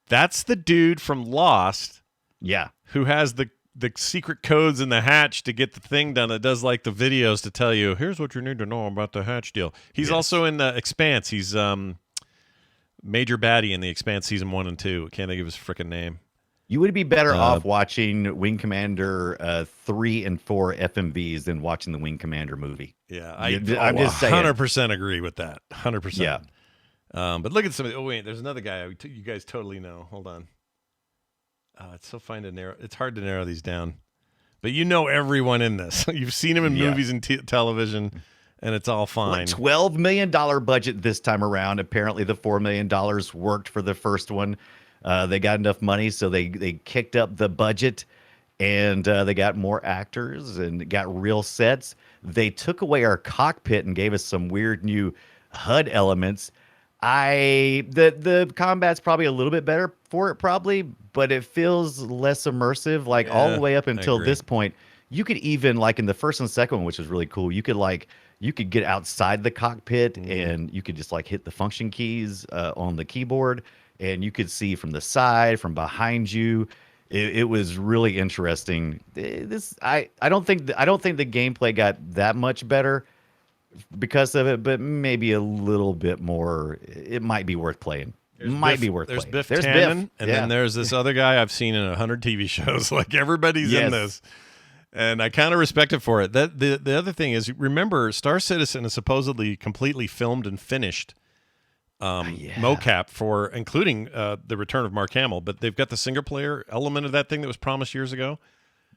That's the dude from Lost. Yeah. Who has the secret codes in the hatch to get the thing done that does like the videos to tell you, here's what you need to know about the hatch deal. He's also in the Expanse. He's Major Baddie in the Expanse season 1 and 2. Can't think of his freaking name. You would be better off watching Wing Commander 3 and 4 FMVs than watching the Wing Commander movie. Yeah, I'm just saying. 100% agree with that. 100%. Yeah. But look at some. Oh wait, there's another guy you guys totally know. Hold on. It's so fine to narrow. It's hard to narrow these down, but you know everyone in this. You've seen him in movies and television, and it's all fine. $12 million budget this time around. Apparently, the $4 million worked for the first one. They got enough money, so they kicked up the budget, and they got more actors and got real sets. They took away our cockpit and gave us some weird new HUD elements. The combat's probably a little bit better for it, probably, but it feels less immersive. Like all the way up until this point, you could even like in the first and second one, which was really cool. You could get outside the cockpit and you could just like hit the function keys on the keyboard, and you could see from the side, from behind you. It was really interesting. I don't think the gameplay got that much better because of it, but maybe a little bit more. It might be worth playing. There's Biff Tannen, and then there's this other guy I've seen in 100 TV shows. Like everybody's in this, and I kind of respect it for it. That the other thing is, remember, Star Citizen is supposedly completely filmed and finished, mocap for including the return of Mark Hamill, but they've got the single player element of that thing that was promised years ago.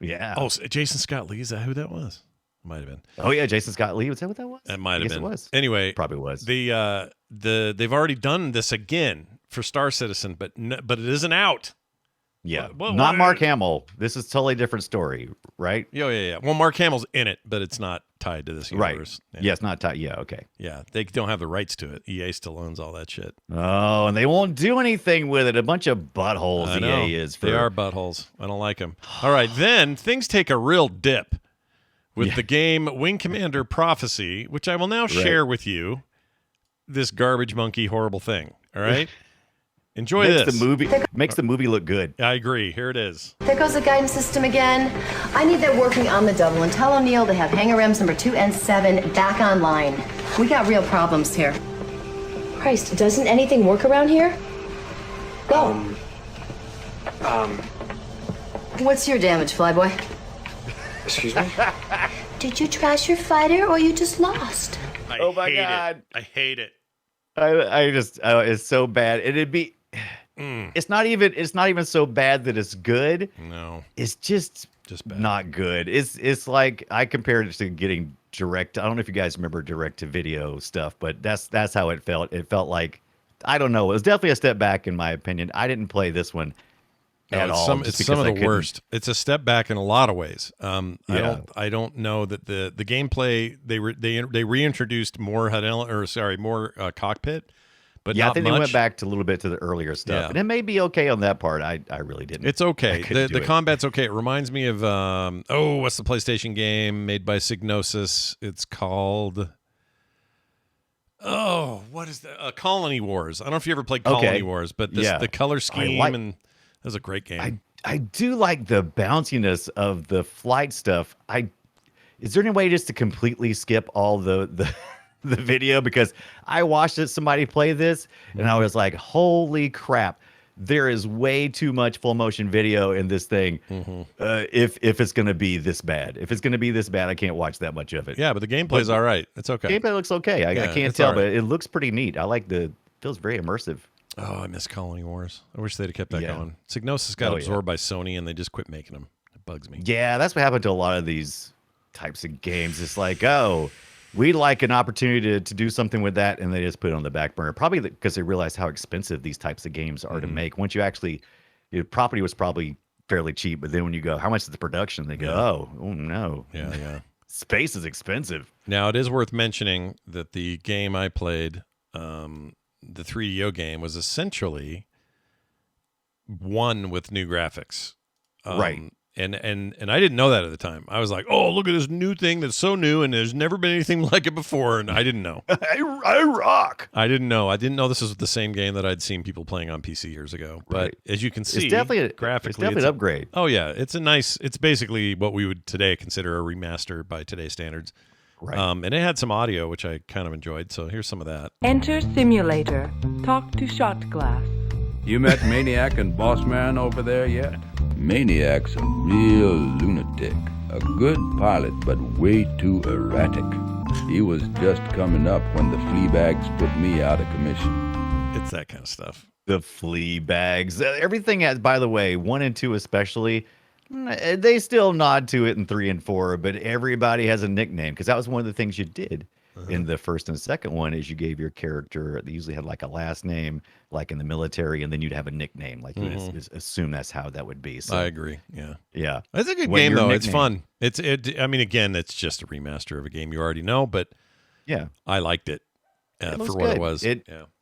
Yeah. Oh, Jason Scott Lee, is that who that was? Might have been. Oh yeah, Jason Scott Lee. Was that what that was? It might have been. It was. Anyway, probably was. They've already done this again for Star Citizen, but it isn't out. Yeah, not Mark Hamill. This is a totally different story, right? Yeah. Well, Mark Hamill's in it, but it's not tied to this Right. universe. Yeah, it's not tied. Yeah, okay. Yeah, they don't have the rights to it. EA still owns all that shit. Oh, and they won't do anything with it. A bunch of buttholes I know. EA is. They are buttholes. I don't like them. All right, then things take a real dip with the game Wing Commander Prophecy, which I will now share with you. This garbage monkey horrible thing. All right? Enjoy this. Makes the movie look good. I agree. Here it is. There goes the guidance system again. I need that working on the double and tell O'Neill to have hangar REMs number 2 and 7 back online. We got real problems here. Christ, doesn't anything work around here? Go. What's your damage, Flyboy? Excuse me? Did you trash your fighter or you just lost? Oh my God. I hate it. I just it's so bad. It'd be it's not even so bad that it's good. No. It's just bad. Not good. It's like I compared it to getting direct. I don't know if you guys remember direct to video stuff, but that's how it felt. It felt like I don't know. It was definitely a step back in my opinion. I didn't play this one at all. It's some of the worst. It's a step back in a lot of ways. I don't know that the gameplay they reintroduced more cockpit, but yeah, not I think much. they went back to a little bit to the earlier stuff, Yeah. and it may be okay on that part. I really didn't. It's okay. The do it. combat's okay. It reminds me of what's the PlayStation game made by Psygnosis? It's called what is that? Colony Wars. I don't know if you ever played Colony Wars, but the color scheme and that was a great game. I do like the bounciness of the flight stuff. Is there any way just to completely skip all the video? Because I watched somebody play this and I was like, holy crap, there is way too much full motion video in this thing. If it's going to be this bad. If it's going to be this bad, I can't watch that much of it. Yeah, but the gameplay's all right. It's okay. Gameplay looks okay. I can't tell, but it looks pretty neat. I like feels very immersive. Oh, I miss Colony Wars. I wish they'd have kept that going. Psygnosis got absorbed by Sony, and they just quit making them. It bugs me. Yeah, that's what happened to a lot of these types of games. It's like, we'd like an opportunity to do something with that, and they just put it on the back burner. Probably because they realized how expensive these types of games are to make. Once you actually, property was probably fairly cheap, but then when you go, how much is the production? They go, oh no. Yeah. Space is expensive. Now, it is worth mentioning that the game I played, the 3DO game, was essentially one with new graphics. Right. And I didn't know that at the time. I was like, oh, look at this new thing that's so new and there's never been anything like it before. And I didn't know. I rock. I didn't know this was the same game that I'd seen people playing on PC years ago. But as you can see, it's definitely graphically, an upgrade. Oh, yeah. It's basically what we would today consider a remaster by today's standards. Right. And it had some audio, which I kind of enjoyed. So here's some of that. Enter simulator. Talk to shot glass. You met Maniac and Boss Man over there yet? Maniac's a real lunatic. A good pilot, but way too erratic. He was just coming up when the flea bags put me out of commission. It's that kind of stuff. The flea bags. Everything has, by the way, 1 and 2 especially, they still nod to it in 3 and 4, but everybody has a nickname because that was one of the things you did in the first and second one is you gave your character, they usually had like a last name, like in the military, and then you'd have a nickname. Like you would assume that's how that would be. So I agree. Yeah. Yeah. It's a good game though. It's fun. I mean, again, it's just a remaster of a game you already know, but yeah, I liked it for what good. it was.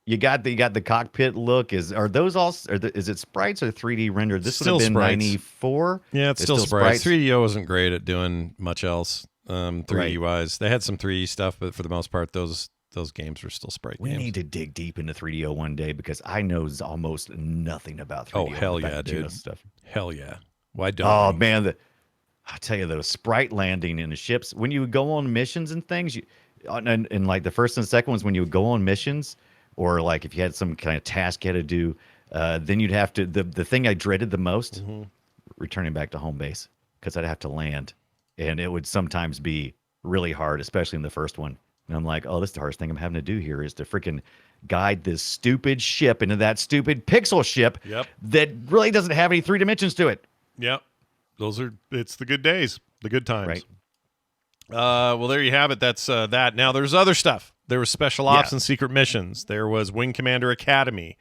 You got the cockpit look. Is it sprites or 3D rendered? This would have been 94. Yeah, it's still sprites. 3DO wasn't great at doing much else. 3D wise, they had some 3D stuff, but for the most part, those games were still sprite games. We need to dig deep into 3DO one day because I know almost nothing about 3DO. Oh hell yeah, dude! Stuff. Hell yeah! Why don't? Oh man, I tell you, the sprite landing in the ships when you would go on missions and things, and like the first and second ones when you would go on missions, or like if you had some kind of task you had to do, then you'd have to. The thing I dreaded the most, returning back to home base because I'd have to land. And it would sometimes be really hard, especially in the first one. And I'm like, oh, this is the hardest thing I'm having to do here is to freaking guide this stupid ship into that stupid pixel ship that really doesn't have any 3 dimensions to it. Yep. It's the good days, the good times. Right. Well, there you have it. That's that. Now, there's other stuff. There was special ops and secret missions. There was Wing Commander Academy.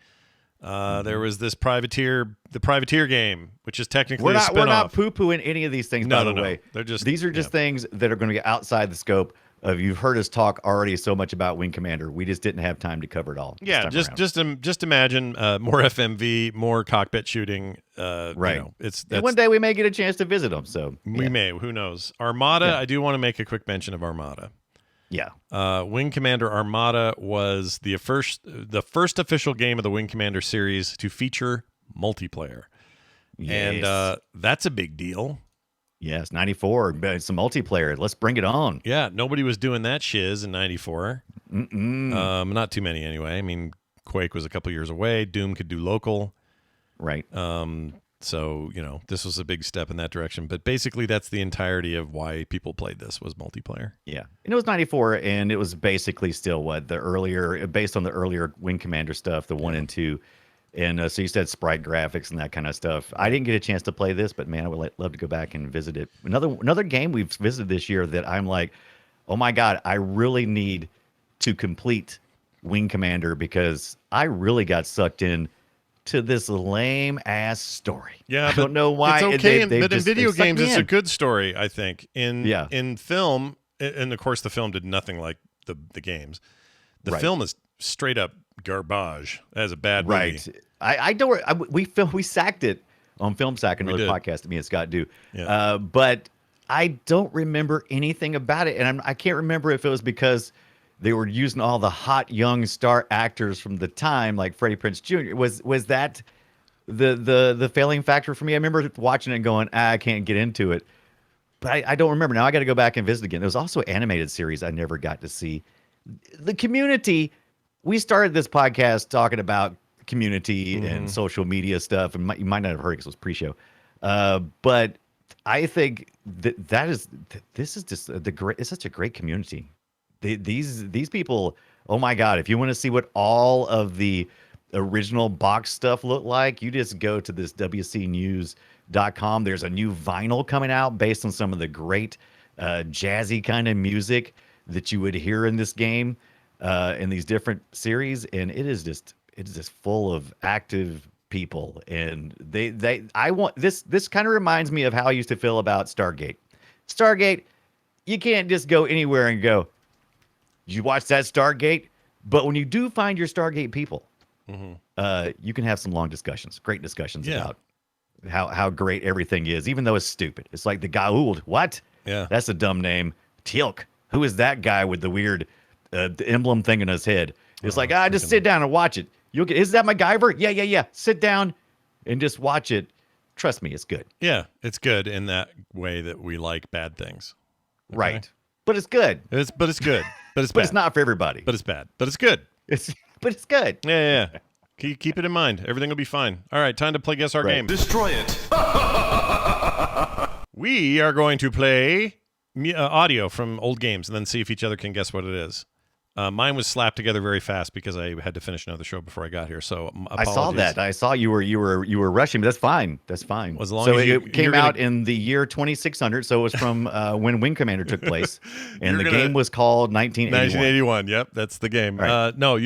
There was this the Privateer game, which is technically we're a not spinoff. We're not poo-pooing any of these things, by the way. These are just things that are going to get outside the scope of. You've heard us talk already so much about Wing Commander. We just didn't have time to cover it all. Yeah, just imagine more FMV, more cockpit shooting. Right. You know, and one day we may get a chance to visit them. So we may. Who knows? Armada. Yeah. I do want to make a quick mention of Armada. Yeah. Wing Commander Armada was the first official game of the Wing Commander series to feature multiplayer. Yes. And that's a big deal. Yes, 94. It's a multiplayer. Let's bring it on. Yeah, nobody was doing that shiz in 94. Not too many anyway. I mean, Quake was a couple years away. Doom could do local. Right. So, you know, this was a big step in that direction. But basically, that's the entirety of why people played this was multiplayer. Yeah. And it was 94, and it was basically still based on the earlier Wing Commander stuff, the 1 and 2. And so you said sprite graphics and that kind of stuff. I didn't get a chance to play this, but man, I would love to go back and visit it. Another game we've visited this year that I'm like, oh my God, I really need to complete Wing Commander because I really got sucked in to this lame ass story. Yeah, I don't know why. It's okay, but in just video games, it's a in. good story. I think in film, and of course, the film did nothing like the games. The film is straight up garbage. That is a bad movie. Right. We sacked it on Film Sack, another podcast that me and Scott do. Yeah. But I don't remember anything about it, and I can't remember if it was because they were using all the hot young star actors from the time, like Freddie Prinze Jr. Was that the failing factor for me? I remember watching it and going, I can't get into it, but I don't remember. Now I got to go back and visit again. There was also an animated series I never got to see. The Community. We started this podcast talking about Community and social media stuff, and you might not have heard it because it was pre-show. But I think this is just it's such a great community. These people, oh my God, if you want to see what all of the original box stuff look like, you just go to this WCnews.com. There's a new vinyl coming out based on some of the great jazzy kind of music that you would hear in this game, in these different series, and it's just full of active people, and I want this kind of reminds me of how I used to feel about Stargate. You can't just go anywhere and go, did you watch that Stargate? But when you do find your Stargate people, you can have some long discussions, great discussions about how great everything is, even though it's stupid. It's like the Goa'uld. What? Yeah. That's a dumb name. Teal'c. Who is that guy with the weird the emblem thing in his head? It's just sit down and watch it. Is that MacGyver? Yeah. Sit down and just watch it. Trust me, it's good. Yeah, it's good in that way that we like bad things. Okay? Right. But it's good. But it's good. But it's but bad. It's not for everybody. But it's bad. But it's good. But it's good. Yeah. Keep it in mind. Everything will be fine. All right, time to play Guess Our Game. Destroy it. We are going to play audio from old games and then see if each other can guess what it is. Mine was slapped together very fast because I had to finish another show before I got here. So apologies. I saw that. I saw you were rushing. But that's fine. That's fine. As long so as it came out in the year 2600. So it was from when Wing Commander took place, and the game was called 1981. 1981. Yep, that's the game. Right. No,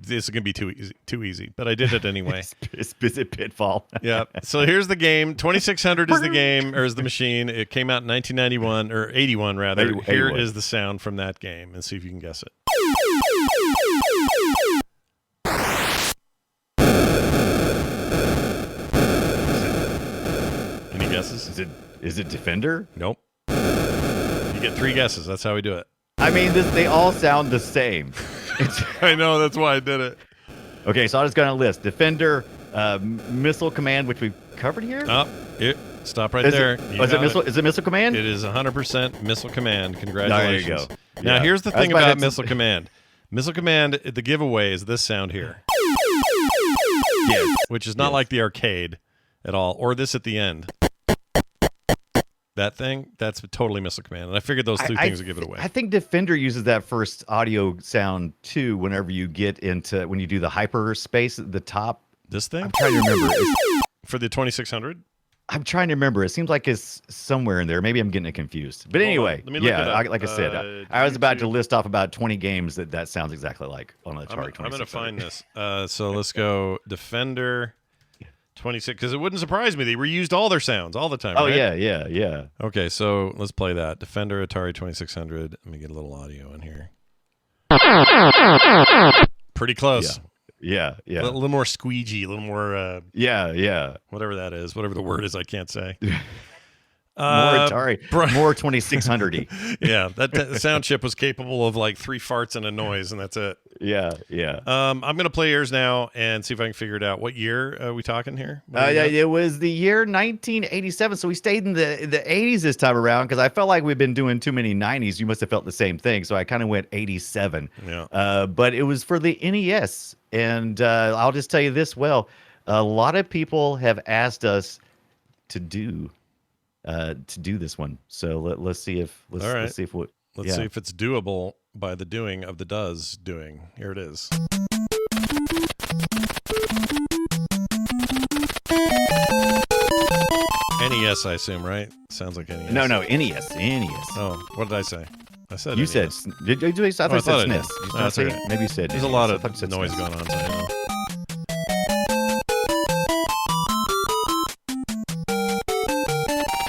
this is gonna be too easy, but I did it anyway. It's a pitfall. Yeah. So here's the game. 2600 is the game, or is the machine. It came out in 1991 or 81 rather. 81. Here is the sound from that game, and see if you can guess it. Any guesses? Is it Defender? Nope. You get 3 guesses. That's how we do it. I mean, they all sound the same. I know, that's why I did it. Okay, so I'll just go down a list. Defender, Missile Command, which we've covered here. Stop right there. Is it Missile Command? It is 100% Missile Command. Congratulations. There you go. Now, here's the thing about Missile Command. Missile Command, the giveaway is this sound here. Yes. Which is not like the arcade at all, or this at the end. That thing, that's totally Missile Command. And I figured those two things would give it away. I think Defender uses that first audio sound too whenever you get into, when you do the hyperspace at the top. This thing? I'm trying to remember. For the 2600? I'm trying to remember. It seems like it's somewhere in there. Maybe I'm getting it confused. But anyway, Let me look it up. like I said, I was about to list off about 20 games that sounds exactly like on Atari 2600. I'm going to find this. So let's go Defender 26, because it wouldn't surprise me. They reused all their sounds all the time, Oh, right? yeah. Okay, so let's play that. Defender Atari 2600. Let me get a little audio in here. Pretty close. Yeah. A little more squeegee, a little more... Yeah. Whatever that is. Whatever the word is, I can't say. More Atari, more 2600-y. Yeah, that sound chip was capable of like 3 farts and a noise, and that's it. Yeah. I'm going to play yours now and see if I can figure it out. What year are we talking here? It was the year 1987, so we stayed in the 80s this time around because I felt like we've been doing too many 90s. You must have felt the same thing, so I kind of went 87. Yeah. But it was for the NES, and I'll just tell you this, a lot of people have asked us to do this one. So let's see if let's see if it's doable by the doing of the does doing. Here it is. NES, I assume, right? Sounds like NES. No, NES. Oh, what did I say? I said you NES. said. Did you? I thought you said SNES. That's okay. Maybe you said. There's NES. a lot of SNES. noise going on. So I don't know.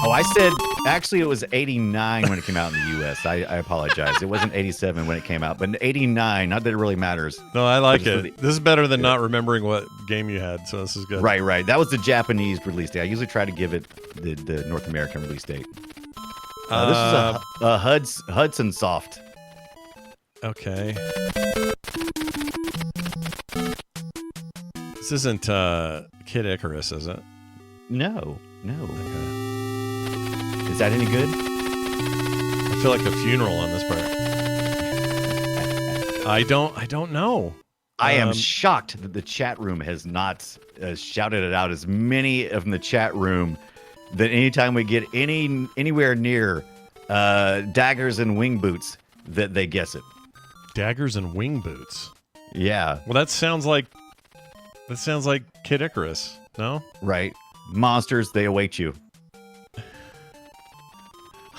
Oh, I said, actually, it was 89 when it came out in the U.S. I apologize. It wasn't 87 when it came out, but 89, not that it really matters. No, I like it. This is better than not remembering what game you had, so this is good. Right. That was the Japanese release date. I usually try to give it the North American release date. This is a Hudson Soft. Okay. This isn't Kid Icarus, is it? No. Okay. Is that any good? I feel like a funeral on this part. I don't know. I am shocked that the chat room has not shouted it out. As many of in the chat room that anytime we get anywhere near daggers and wing boots, that they guess it. Daggers and wing boots. Yeah. Well, that sounds like Kid Icarus. No. Right. Monsters, they await you.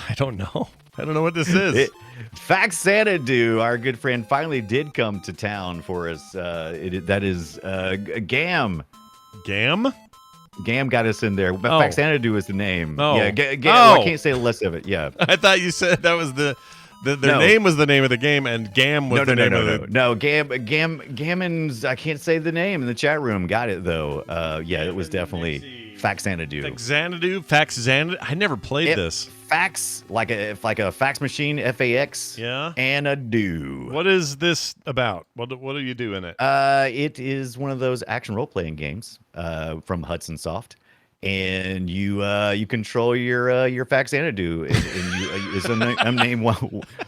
I don't know. I don't know what this is. Fact Xanadu, our good friend, finally did come to town for us. That is Gam. Gam? Gam got us in there. But Fact Xanadu is the name. Oh. Yeah, Gam, I can't say less of it. Yeah. I thought you said that was their name was the name of the game, and Gam was the name of the... No, Gammon's, I can't say the name in the chat room. Got it, though. Yeah, it was definitely Fact Xanadu. Fact Xanadu? I never played this. Fax, like a fax machine, FAX. Yeah. And a do. What is this about? What do you do in it? It is one of those action role-playing games from Hudson Soft. And you control your Fax Xanadu, and it's unnamed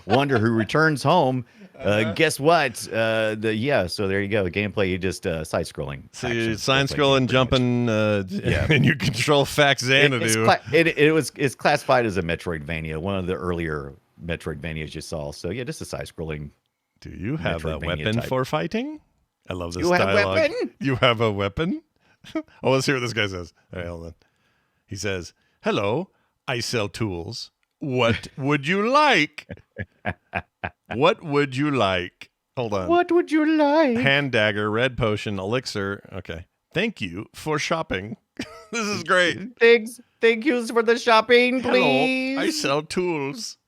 wonder who returns home. Guess what? So there you go. Gameplay, you just side scrolling. So you side scrolling, jumping, and you control Fax Xanadu. It's classified as a Metroidvania, one of the earlier Metroidvanias you saw. So yeah, just a side scrolling. Do you have a weapon type. for fighting? I love this You have a dialogue. weapon? You have a weapon? Oh, let's hear what this guy says. All right, hold on. He says, "Hello, I sell tools. What would you like? What would you like? Hold on. What would you like? Hand dagger, red potion, elixir. Okay. Thank you for shopping. This is great. Thank you for the shopping, please. Hello, I sell tools."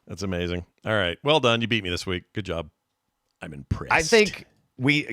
That's amazing. All right. Well done. You beat me this week. Good job. I'm impressed. I think we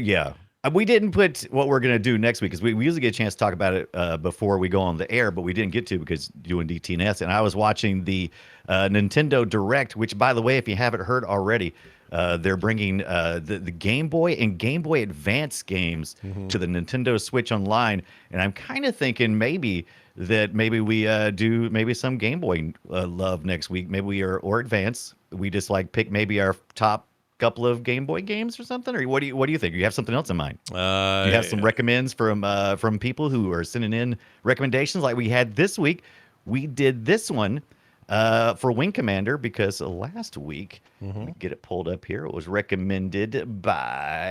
didn't put what we're going to do next week because we usually get a chance to talk about it before we go on the air, but we didn't get to because doing DTNS. And I was watching the Nintendo Direct, which, by the way, if you haven't heard already, they're bringing the Game Boy and Game Boy Advance games to the Nintendo Switch Online. And I'm kind of thinking maybe we do maybe some Game Boy love next week. Maybe or Advance. We just pick maybe our top couple of Game Boy games or something, or what do you think? You have something else in mind? Do you have some recommends from people who are sending in recommendations like we had this week? We did this one for Wing Commander because last week, let me get it pulled up here. It was recommended by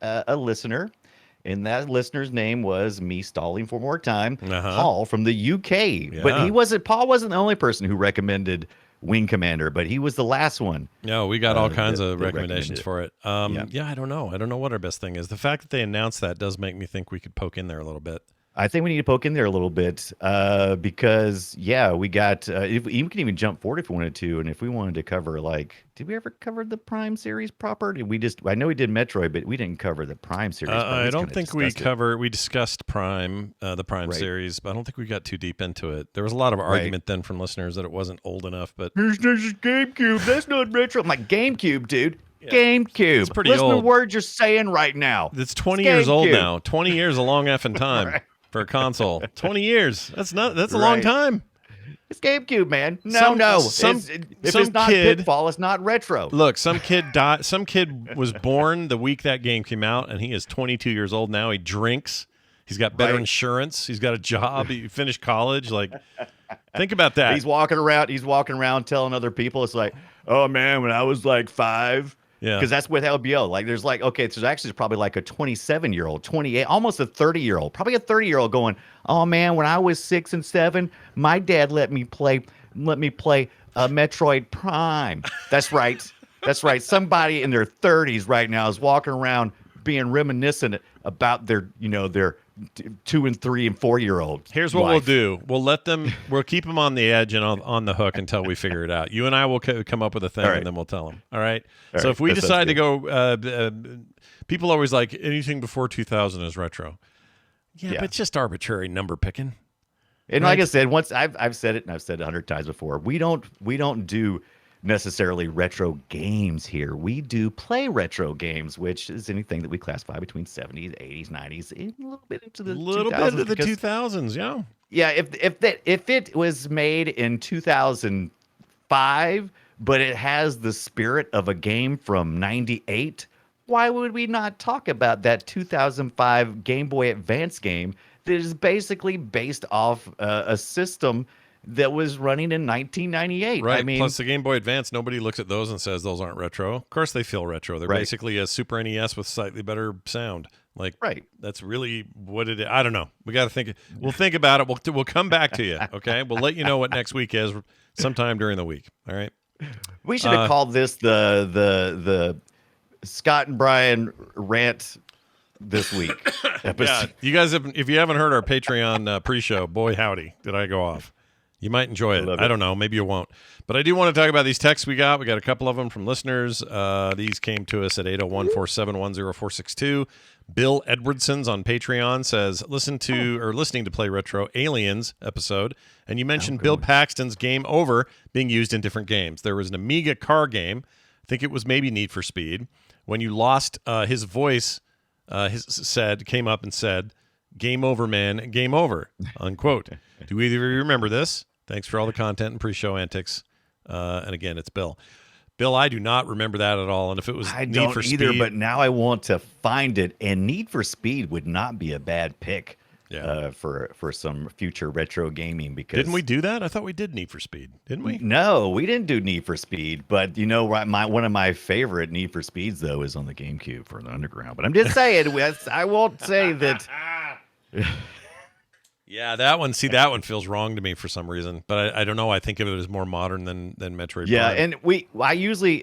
a listener, and that listener's name was me stalling for more time. Uh-huh. Paul from the UK, Yeah. but Paul wasn't the only person who recommended Wing Commander, but he was the last one. No, we got all kinds of that recommendations for it. Yeah, I don't know. I don't know what our best thing is. The fact that they announced that does make me think we could poke in there a little bit. I think we need to poke in there a little bit because, we got, we can even jump forward if we wanted to. And if we wanted to cover, did we ever cover the Prime series proper? I know we did Metroid, but we didn't cover the Prime series. I don't think we discussed Prime, the Prime series, but I don't think we got too deep into it. There was a lot of argument then from listeners that it wasn't old enough, but. This is GameCube. That's not retro. I'm like, GameCube, dude. Yeah. GameCube. It's pretty Listen old. to the words you're saying right now. It's 20 years old now. 20 years, a long effing time. Right. For a console. 20 years. That's a long time. It's GameCube, man. If it's not Pitfall, it's not retro. Look, some kid died. Some kid was born the week that game came out, and he is 22 years old now. He drinks. He's got better insurance. He's got a job. He finished college. Think about that. He's walking around telling other people, it's like, oh man, when I was 5. Yeah, because that's with LBO. There's actually probably a 27-year-old, 28, almost a 30-year-old, probably a 30-year-old going, oh man, when I was 6 and 7, my dad let me play Metroid Prime. That's right. That's right. Somebody in their 30s right now is walking around being reminiscent about their 2 and 3 and 4-year-old. Here's what we'll do. We'll keep them on the edge and on the hook until we figure it out. You and I will come up with a thing, and then we'll tell them. All right? So if we decide to go, people always like anything before 2000 is retro. Yeah, but it's just arbitrary number picking. And like I said, once I've said it, and I've said it 100 times before, we don't do necessarily retro games here. We do play retro games, which is anything that we classify between 70s, 80s, 90s, a little bit into the 2000s. Yeah. Yeah, if it was made in 2005, but it has the spirit of a game from 98, why would we not talk about that 2005 Game Boy Advance game that is basically based off a system that was running in 1998. Right. Plus the Game Boy Advance, nobody looks at those and says those aren't retro. Of course they feel retro. They're basically a Super NES with slightly better sound. That's really what it is. I don't know. We got to think. We'll think about it. We'll come back to you. Okay. We'll let you know what next week is sometime during the week. All right. We should have called this the Scott and Brian rant this week. Yeah. You guys, if you haven't heard our Patreon pre-show, boy howdy, did I go off. You might enjoy it. I don't know. Maybe you won't. But I do want to talk about these texts we got. We got a couple of them from listeners. These came to us at 801-471-0462. Bill Edwardson's on Patreon says, listening to Play Retro Aliens episode, and you mentioned Bill Paxton's Game Over being used in different games. There was an Amiga car game. I think it was maybe Need for Speed. When you lost his voice, came up and said, "Game over, man. Game over," unquote. Do either of you remember this? Thanks for all the content and pre-show antics. And again, it's Bill. Bill, I do not remember that at all. And if it was Need for Speed, but now I want to find it. And Need for Speed would not be a bad pick for some future retro gaming. Because didn't we do that? I thought we did Need for Speed, didn't we? No, we didn't do Need for Speed. But one of my favorite Need for Speeds though is on the GameCube for the Underground. But I'm just saying, I won't say that. Yeah, that one feels wrong to me for some reason, but I don't know. I think of it as more modern than Metroid. Yeah, Prime.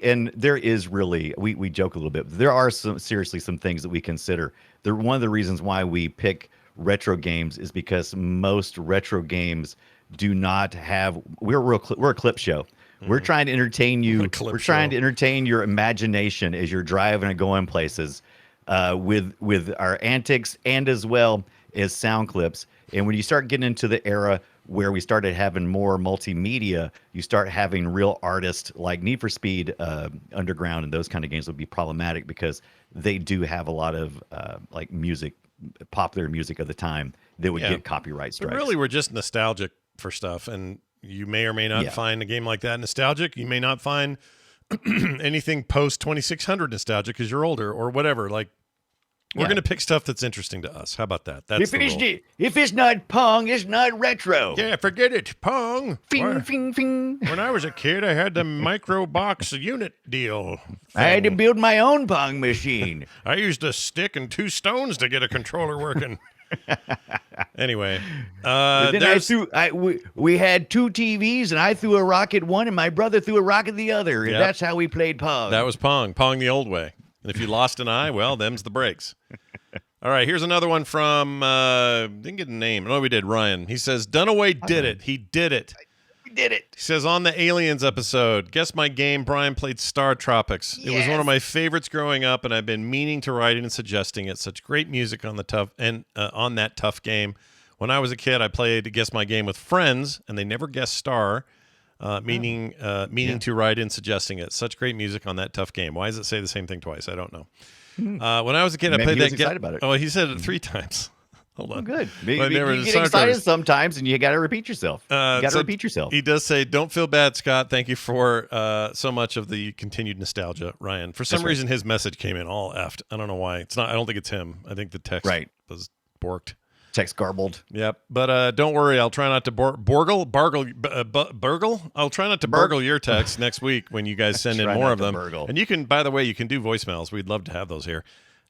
and there is really, we joke a little bit. There are some things that we consider. One of the reasons why we pick retro games is because most retro games do not have. We're a clip show. Mm-hmm. We're trying to entertain you. Trying to entertain your imagination as you're driving and going places, with our antics and as well as sound clips. And when you start getting into the era where we started having more multimedia, you start having real artists like Need for Speed, Underground, and those kind of games would be problematic because they do have a lot of music, popular music of the time that would get copyright strikes. But really, we're just nostalgic for stuff, and you may or may not find a game like that nostalgic. You may not find anything post 2600 nostalgic because you're older or whatever. We're going to pick stuff that's interesting to us. How about that? That's if it's not Pong, it's not retro. Yeah, forget it. Pong. Fing, fing, fing. When I was a kid, I had the micro box unit deal. I had to build my own Pong machine. I used a stick and 2 stones to get a controller working. Anyway, we had 2 TVs, and I threw a rock at one, and my brother threw a rock at the other. And that's how we played Pong. That was Pong. Pong the old way. And if you lost an eye, well, them's the breaks. All right, here's another one from, didn't get a name. No, we did. Ryan. He says, Dunaway did it. He did it. We did it. He says, on the Aliens episode, guess my game, Brian played Star Tropics. It was one of my favorites growing up, and I've been meaning to write it and suggesting it. Such great music on the on that tough game. When I was a kid, I played Guess My Game with friends, and they never guessed Star. Meaning to write in suggesting it. Such great music on that tough game. Why does it say the same thing twice? I don't know. When I was a kid, I played that. Excited about it. Oh, he said it 3 times. Hold on. Good. You get excited sometimes, and you got to repeat yourself. Repeat yourself. He does say, "Don't feel bad, Scott. Thank you for so much of the continued nostalgia, Ryan." For some reason, his message came in all effed. I don't know why. It's not. I don't think it's him. I think the text was borked. Text garbled. Yep. But don't worry. I'll try not to burgle. I'll try not to burgle your text next week when you guys send in more of them. And you can, by the way, you can do voicemails. We'd love to have those here.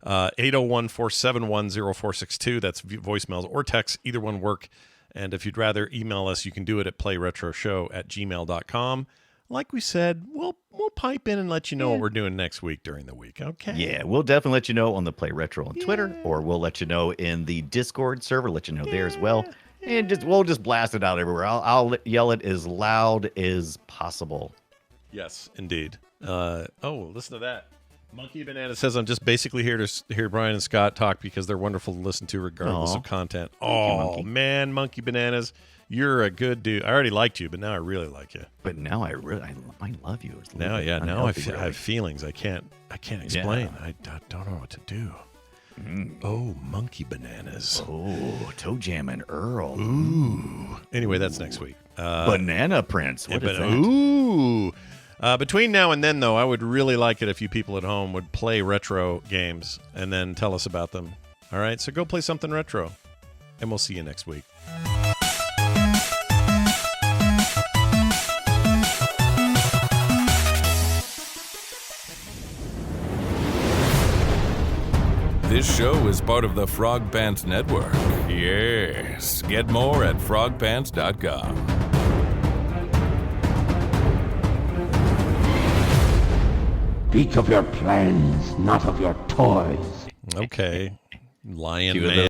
801-471-0462. That's voicemails or texts. Either one work. And if you'd rather email us, you can do it at playretroshow@gmail.com. Like we said, we'll pipe in and let you know what we're doing next week during the week, okay? Yeah, we'll definitely let you know on the Play Retro on Twitter, or we'll let you know in the Discord server, let you know there as well. And we'll just blast it out everywhere. I'll yell it as loud as possible. Yes, indeed. Listen to that. Monkey Banana says, I'm just basically here to hear Brian and Scott talk because they're wonderful to listen to regardless of content. Monkey. Man, Monkey Bananas. You're a good dude. I already liked you, but now I really like you. But now I love you. Now I have feelings I can't explain. I don't know what to do. Oh, Monkey Bananas. Oh, Toe Jam and Earl. Ooh. Anyway, that's next week. Banana Prince. What is that? Ooh. Between now and then, though, I would really like it if you people at home would play retro games and then tell us about them. All right? So go play something retro, and we'll see you next week. This show is part of the Frog Pants Network. Yes. Get more at frogpants.com. Speak of your plans, not of your toys. Okay. Lion Man.